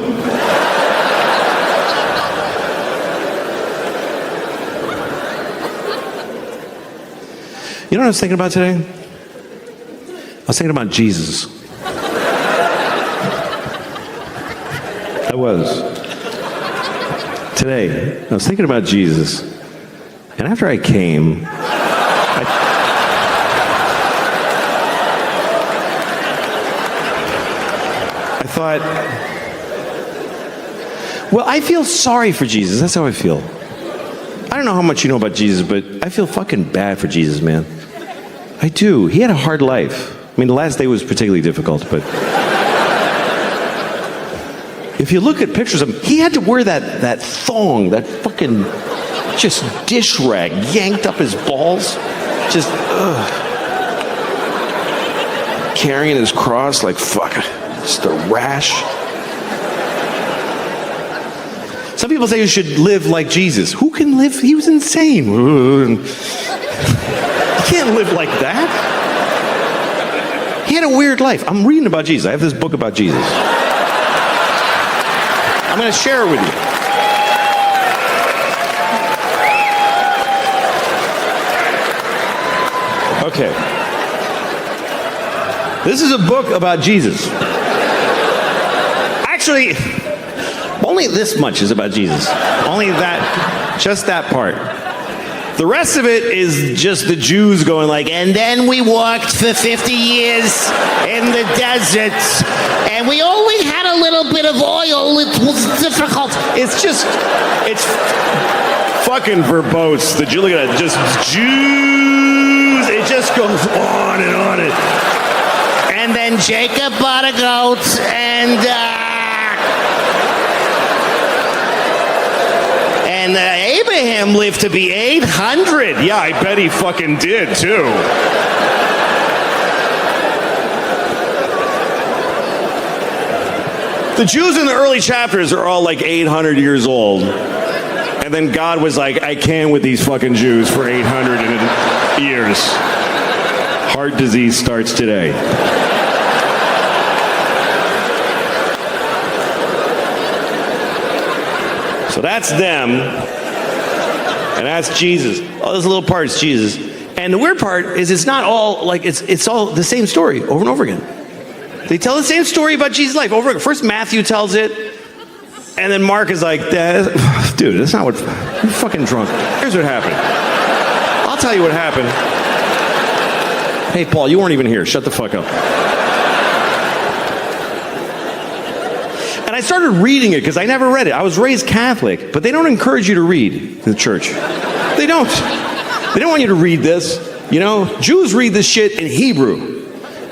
You know what I was thinking about today? I was thinking about Jesus. I was. Today, I was thinking about Jesus. And after I came, I thought, well, I feel sorry for Jesus. That's how I feel. I don't know how much you know about Jesus, but I feel fucking bad for Jesus, man. I do. He had a hard life. I mean, the last day was particularly difficult, but if you look at pictures of him, he had to wear that thong, that fucking just dish rag yanked up his balls. Just, carrying his cross like, fuck, just a rash. Some people say you should live like Jesus. Who can live? He was insane. You can't live like that. He had a weird life. I'm reading about Jesus. I have this book about Jesus. I'm going to share it with you. Okay. This is a book about Jesus. Actually, only this much is about Jesus. Only that, just that part. The rest of it is just the Jews going like, and then we walked for 50 years in the desert, and we only had a little bit of oil. It was difficult. It's fucking verbose. The Jew, look at it, just Jews. It just goes on and on. And then Jacob bought a goat, and Abraham lived to be 800. Yeah, I bet he fucking did, too. The Jews in the early chapters are all like 800 years old. And then God was like, I can't with these fucking Jews for 800 years. Heart disease starts today. So that's them. And that's Jesus. Oh, there's a little part, it's Jesus. And the weird part is it's not all, like, it's all the same story over and over again. They tell the same story about Jesus' life over and over. First Matthew tells it, And then Mark is like, dude, that's not what, you're fucking drunk. Here's what happened. I'll tell you what happened. Hey, Paul, you weren't even here. Shut the fuck up. And I started reading it because I never read it. I was raised Catholic, but they don't encourage you to read in the church. They don't. They don't want you to read this. You know, Jews read this shit in Hebrew.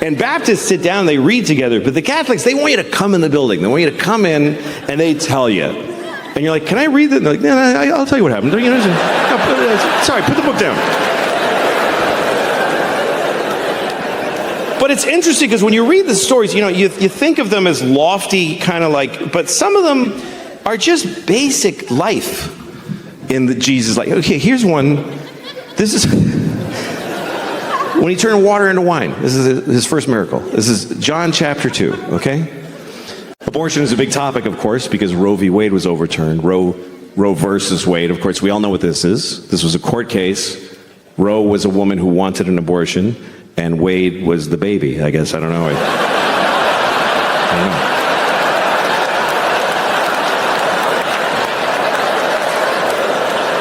And Baptists sit down, they read together. But the Catholics, they want you to come in the building. They want you to come in and they tell you. And you're like, can I read it? And they're like, no, I'll tell you what happened. You know, sorry, put the book down. But it's interesting because when you read the stories, you know, you think of them as lofty, kind of like, but some of them are just basic life in the Jesus life. Okay, here's one. This is when he turned water into wine. This is his first miracle. This is John chapter 2, okay? Abortion is a big topic, of course, because Roe v. Wade was overturned. Roe versus Wade, of course, we all know what this is. This was a court case. Roe was a woman who wanted an abortion. And Wade was the baby, I guess. I don't know. I don't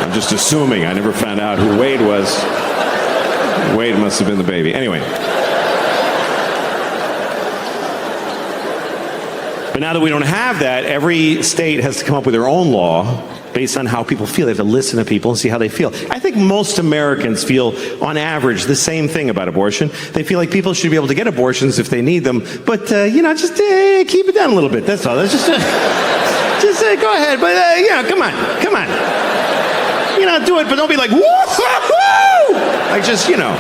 know. I'm just assuming. I never found out who Wade was. Wade must have been the baby. Anyway. But now that we don't have that, every state has to come up with their own law based on how people feel. They have to listen to people and see how they feel. I think most Americans feel, on average, the same thing about abortion. They feel like people should be able to get abortions if they need them, but, you know, just keep it down a little bit. That's all. That's just go ahead, but, you know, come on. You know, do it, but don't be like, woo-hoo-hoo! Like, just, you know.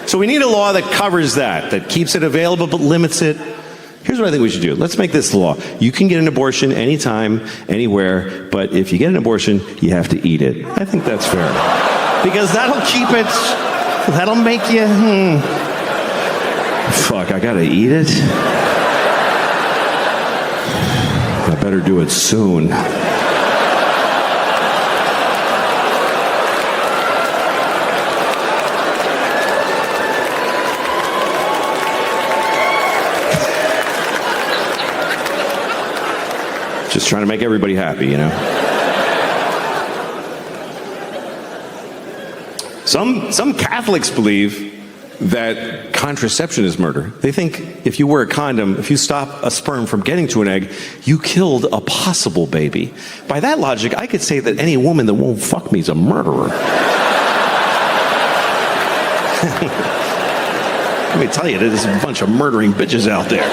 So we need a law that covers that keeps it available but limits it. Here's what I think we should do. Let's make this the law. You can get an abortion anytime, anywhere, but if you get an abortion, you have to eat it. I think that's fair. Because that'll keep it, that'll make you, fuck, I gotta eat it? I better do it soon. Just trying to make everybody happy, you know. Some Catholics believe that contraception is murder. They think if you wear a condom, if you stop a sperm from getting to an egg, you killed a possible baby. By that logic, I could say that any woman that won't fuck me is a murderer. Let me tell you, there's a bunch of murdering bitches out there.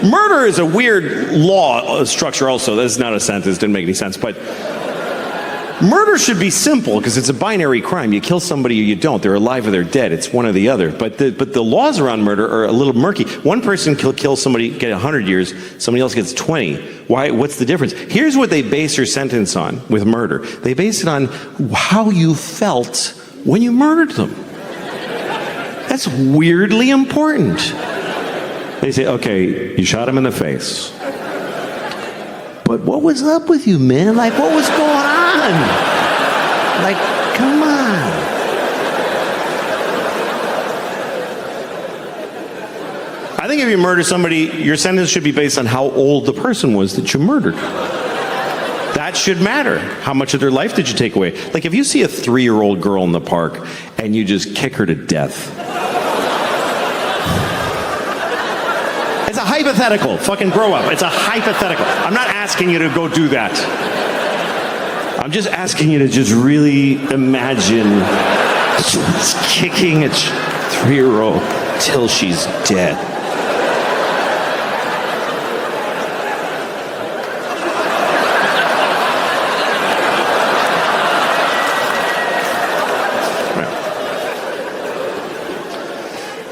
Murder is a weird law structure also. That's not a sentence, didn't make any sense. But murder should be simple because it's a binary crime. You kill somebody or you don't. They're alive or they're dead. It's one or the other. But the laws around murder are a little murky. One person can kill somebody, get 100 years. Somebody else gets 20. Why? What's the difference? Here's what they base your sentence on with murder. They base it on how you felt when you murdered them. That's weirdly important. They say, okay, you shot him in the face. But what was up with you, man? Like, what was going on? Like, come on. I think if you murder somebody, your sentence should be based on how old the person was that you murdered. That should matter. How much of their life did you take away? Like, if you see a 3-year-old girl in the park and you just kick her to death, it's a hypothetical. Fucking grow up. It's a hypothetical. I'm not asking you to go do that. I'm just asking you to just really imagine just kicking a 3-year-old till she's dead.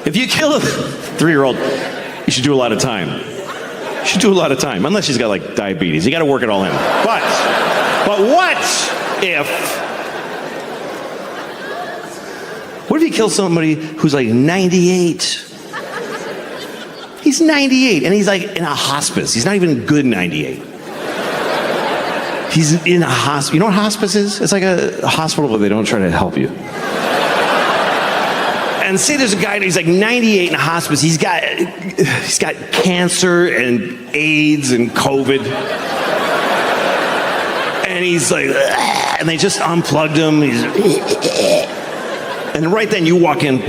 If you kill a 3-year-old, you should do a lot of time. You should do a lot of time, unless she's got like diabetes. You got to work it all in. But what if you kill somebody who's like 98? He's 98 and he's like in a hospice. He's not even good 98. He's in a hospice. You know what hospice is? It's like a hospital, but they don't try to help you. and say there's a guy, he's like 98 in a hospice. He's got cancer and AIDS and COVID. And he's like, and they just unplugged him. And right then you walk in.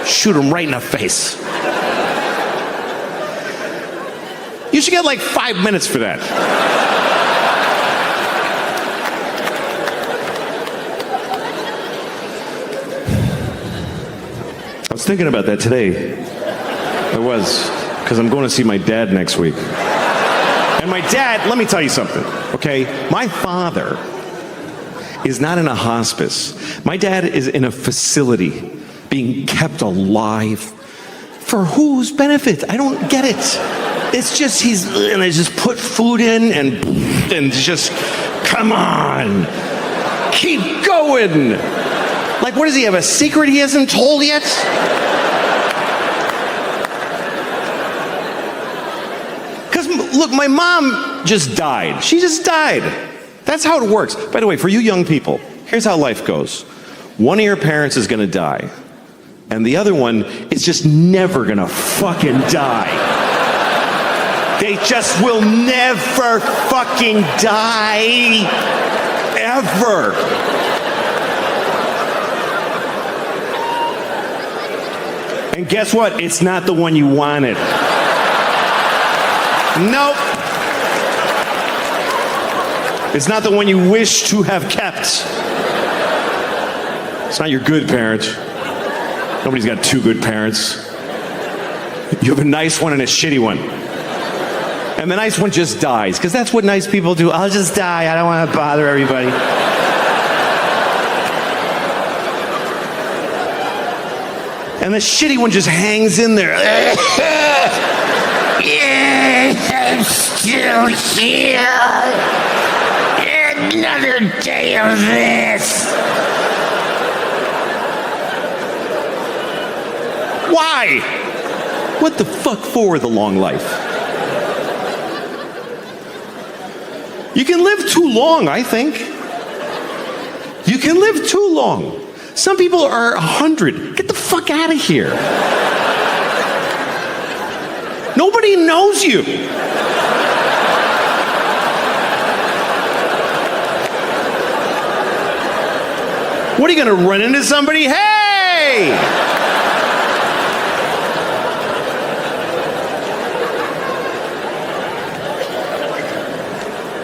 Shoot him right in the face. You should get like 5 minutes for that. I was thinking about that today. I was, because I'm going to see my dad next week. And my dad, let me tell you something, okay? My father is not in a hospice. My dad is in a facility being kept alive. For whose benefit? I don't get it. It's just and they just put food in and just, come on, keep going. Like, what does he have, a secret he hasn't told yet? Because, look, my mom just died. She just died. That's how it works. By the way, for you young people, here's how life goes. One of your parents is gonna die, and the other one is just never gonna fucking die. They just will never fucking die. Ever. And guess what? It's not the one you wanted. Nope. It's not the one you wish to have kept. It's not your good parent. Nobody's got two good parents. You have a nice one and a shitty one. And the nice one just dies, because that's what nice people do. I'll just die. I don't want to bother everybody. And the shitty one just hangs in there. Yeah, I'm still here. Another day of this. Why? What the fuck for the long life? You can live too long, I think. You can live too long. Some people are 100. Get the fuck out of here. Nobody knows you. What are you gonna run into somebody? Hey!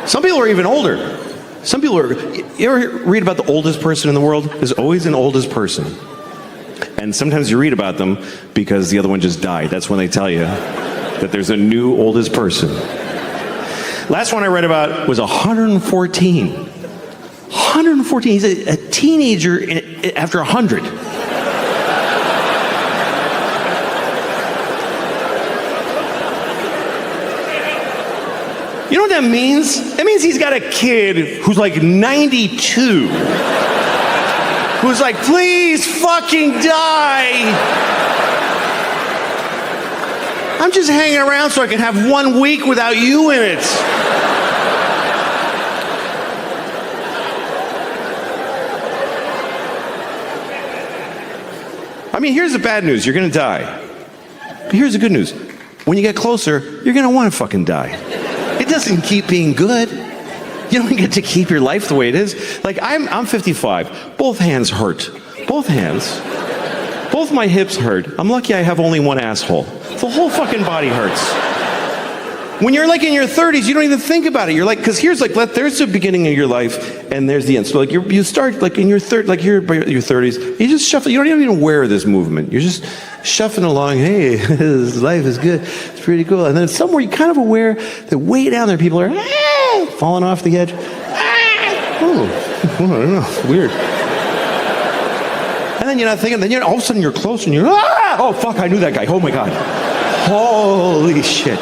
Some people are even older. Some people are, you ever read about the oldest person in the world? There's always an oldest person. And sometimes you read about them because the other one just died. That's when they tell you that there's a new oldest person. Last one I read about was 114. 114, he's a teenager after 100. You know what that means? That means he's got a kid who's like 92. Who's like, please fucking die. I'm just hanging around so I can have 1 week without you in it. I mean, here's the bad news. You're gonna die. But here's the good news. When you get closer, you're gonna wanna fucking die. It doesn't keep being good. You don't get to keep your life the way it is. Like, I'm 55. Both hands hurt. Both hands. Both my hips hurt. I'm lucky I have only one asshole. The whole fucking body hurts. When you're like in your 30s, you don't even think about it. You're like, because here's like, there's the beginning of your life, and there's the end. So like, you start like in your like you're by your 30s, you just shuffle. You don't even aware of this movement. You're just shuffling along. Hey, this life is good. It's pretty cool. And then somewhere you're kind of aware that way down there, people are falling off the edge. Oh, I don't know. It's weird. And then you're not thinking. Then all of a sudden you're close, and you're oh fuck, I knew that guy. Oh my god. Holy shit.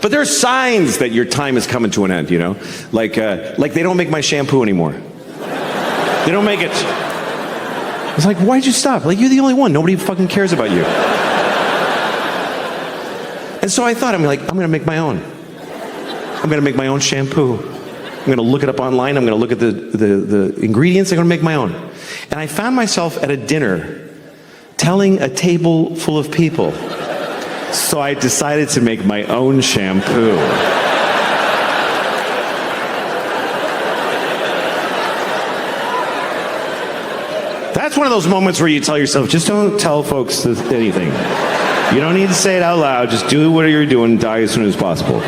But there's signs that your time is coming to an end, you know? Like they don't make my shampoo anymore. They don't make it. It's like, why'd you stop? Like, you're the only one. Nobody fucking cares about you. And so I thought, I'm gonna make my own. I'm gonna make my own shampoo. I'm gonna look it up online. I'm gonna look at the ingredients. I'm gonna make my own. And I found myself at a dinner telling a table full of people. So I decided to make my own shampoo. That's one of those moments where you tell yourself, just don't tell folks anything. You don't need to say it out loud. Just do what you're doing and die as soon as possible.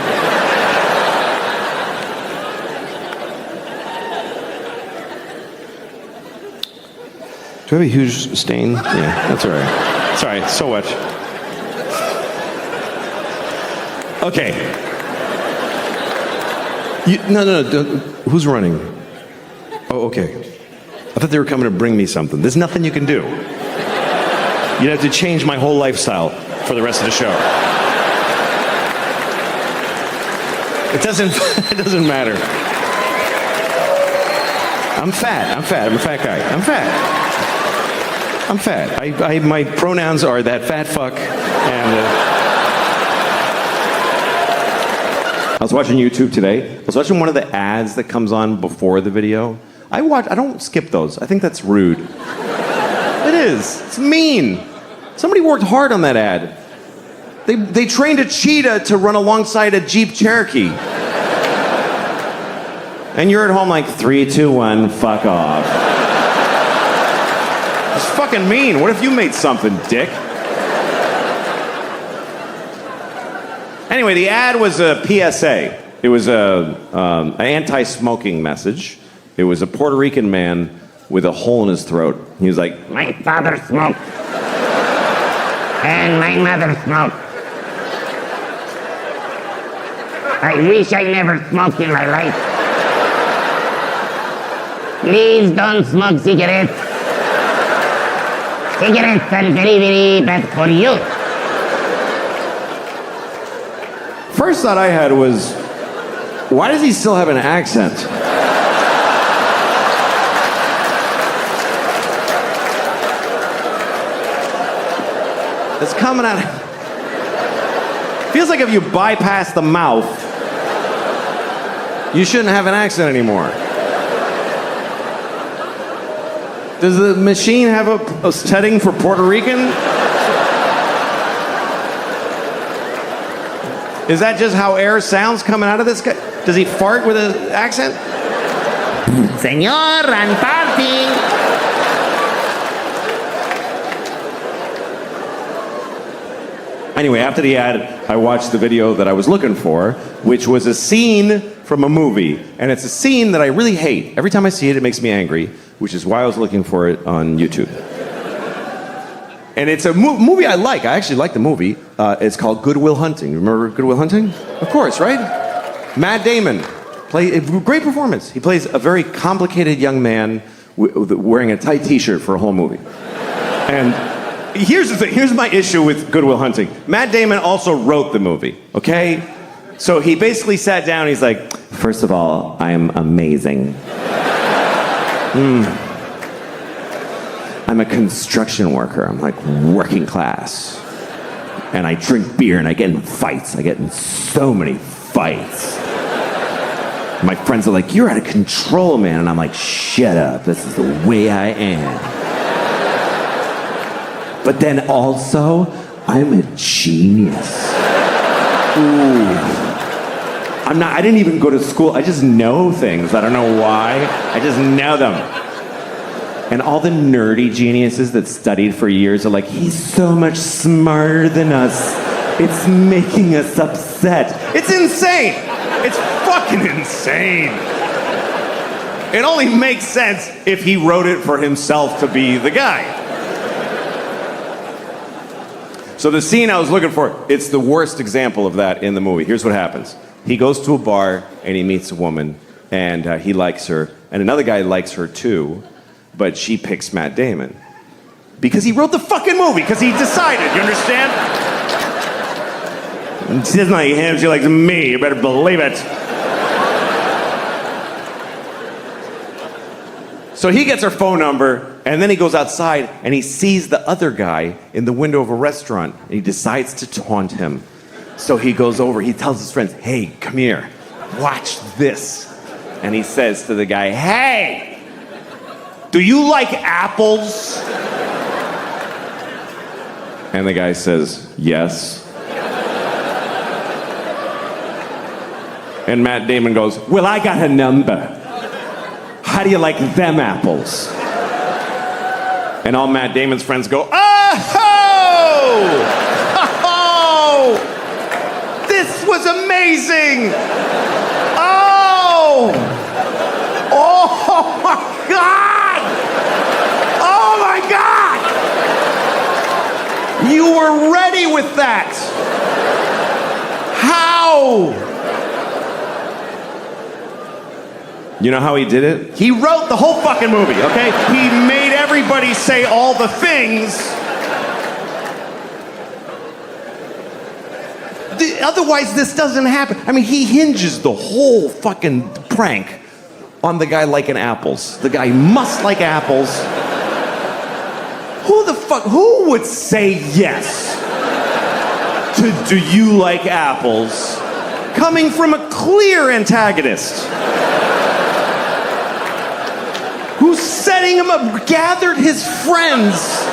Do I have a huge stain? Yeah, that's all right. It's all right. So what? Okay. No. Who's running? Oh, okay. I thought they were coming to bring me something. There's nothing you can do. You'd have to change my whole lifestyle for the rest of the show. It doesn't matter. I'm fat. I'm a fat guy. I'm fat. My pronouns are that fat fuck and... I was watching YouTube today. I was watching one of the ads that comes on before the video. I don't skip those. I think that's rude. It is. It's mean. Somebody worked hard on that ad. They trained a cheetah to run alongside a Jeep Cherokee. And you're at home like, 3, 2, 1, fuck off. It's fucking mean. What if you made something, dick? Anyway, the ad was a PSA. It was an anti-smoking message. It was a Puerto Rican man with a hole in his throat. He was like, my father smoked. And my mother smoked. I wish I never smoked in my life. Please don't smoke cigarettes. Cigarettes are very, very bad for you. First thought I had was, why does he still have an accent? It's coming out. Feels like if you bypass the mouth, you shouldn't have an accent anymore. Does the machine have a setting for Puerto Rican? Is that just how air sounds coming out of this guy? Does he fart with an accent? Señor, I'm farting. Anyway, after the ad, I watched the video that I was looking for, which was a scene from a movie. And it's a scene that I really hate. Every time I see it, it makes me angry, which is why I was looking for it on YouTube. And it's a movie I like. I actually like the movie. It's called Good Will Hunting. Remember Good Will Hunting? Of course, right? Matt Damon. Great performance. He plays a very complicated young man wearing a tight t-shirt for a whole movie. And here's the thing. Here's my issue with Good Will Hunting. Matt Damon also wrote the movie, okay? So he basically sat down and he's like, first of all, I am amazing. I'm a construction worker. I'm like working class. And I drink beer and I get in fights. I get in so many fights. My friends are like, you're out of control, man. And I'm like, shut up. This is the way I am. But then also, I'm a genius. Ooh. I didn't even go to school. I just know things. I don't know why. I just know them. And all the nerdy geniuses that studied for years are like, he's so much smarter than us. It's making us upset. It's insane. It's fucking insane. It only makes sense if he wrote it for himself to be the guy. So the scene I was looking for, it's the worst example of that in the movie. Here's what happens. He goes to a bar and he meets a woman and he likes her. And another guy likes her too. But she picks Matt Damon. Because he wrote the fucking movie, because he decided, you understand? And she doesn't like him, she likes me, you better believe it. So he gets her phone number, and then he goes outside, and he sees the other guy in the window of a restaurant, and he decides to taunt him. So he goes over, he tells his friends, hey, come here. watch this. And he says to the guy, hey, do you like apples? And the guy says, yes. And Matt Damon goes, well, I got a number. How do you like them apples? And all Matt Damon's friends go, oh! This was amazing! Oh! Oh my God! Oh my God! You were ready with that! How? You know how he did it? He wrote the whole fucking movie, okay? He made everybody say all the things. Otherwise, this doesn't happen. I mean, he hinges the whole fucking prank on the guy liking apples. The guy must like apples. Who would say yes to do you like apples coming from a clear antagonist? Who's setting him up, gathered his friends.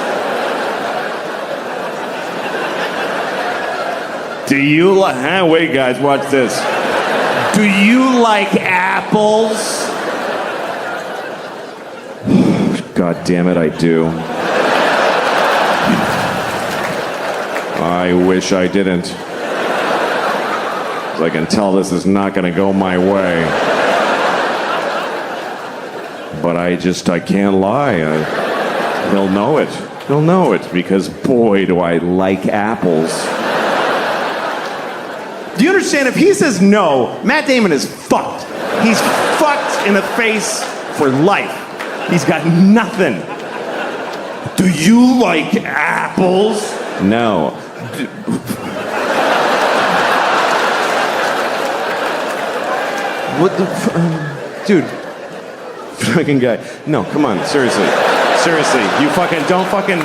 Do you like, wait guys, watch this. Do you like apples? God damn it, I do. I wish I didn't. 'Cause I can tell this is not gonna go my way. But I can't lie. He'll know it. He'll know it because boy, do I like apples. Do you understand? If he says no, Matt Damon is fucked. He's fucked in the face for life. He's got nothing. Do you like apples? No. What the dude? Fucking guy. No, come on, seriously. Seriously, you fucking don't fucking.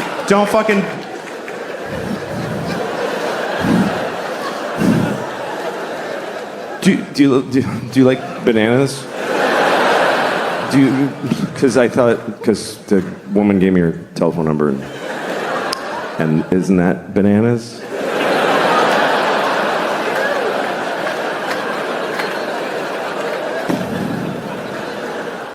Do you like bananas? Because the woman gave me her telephone number and isn't that bananas?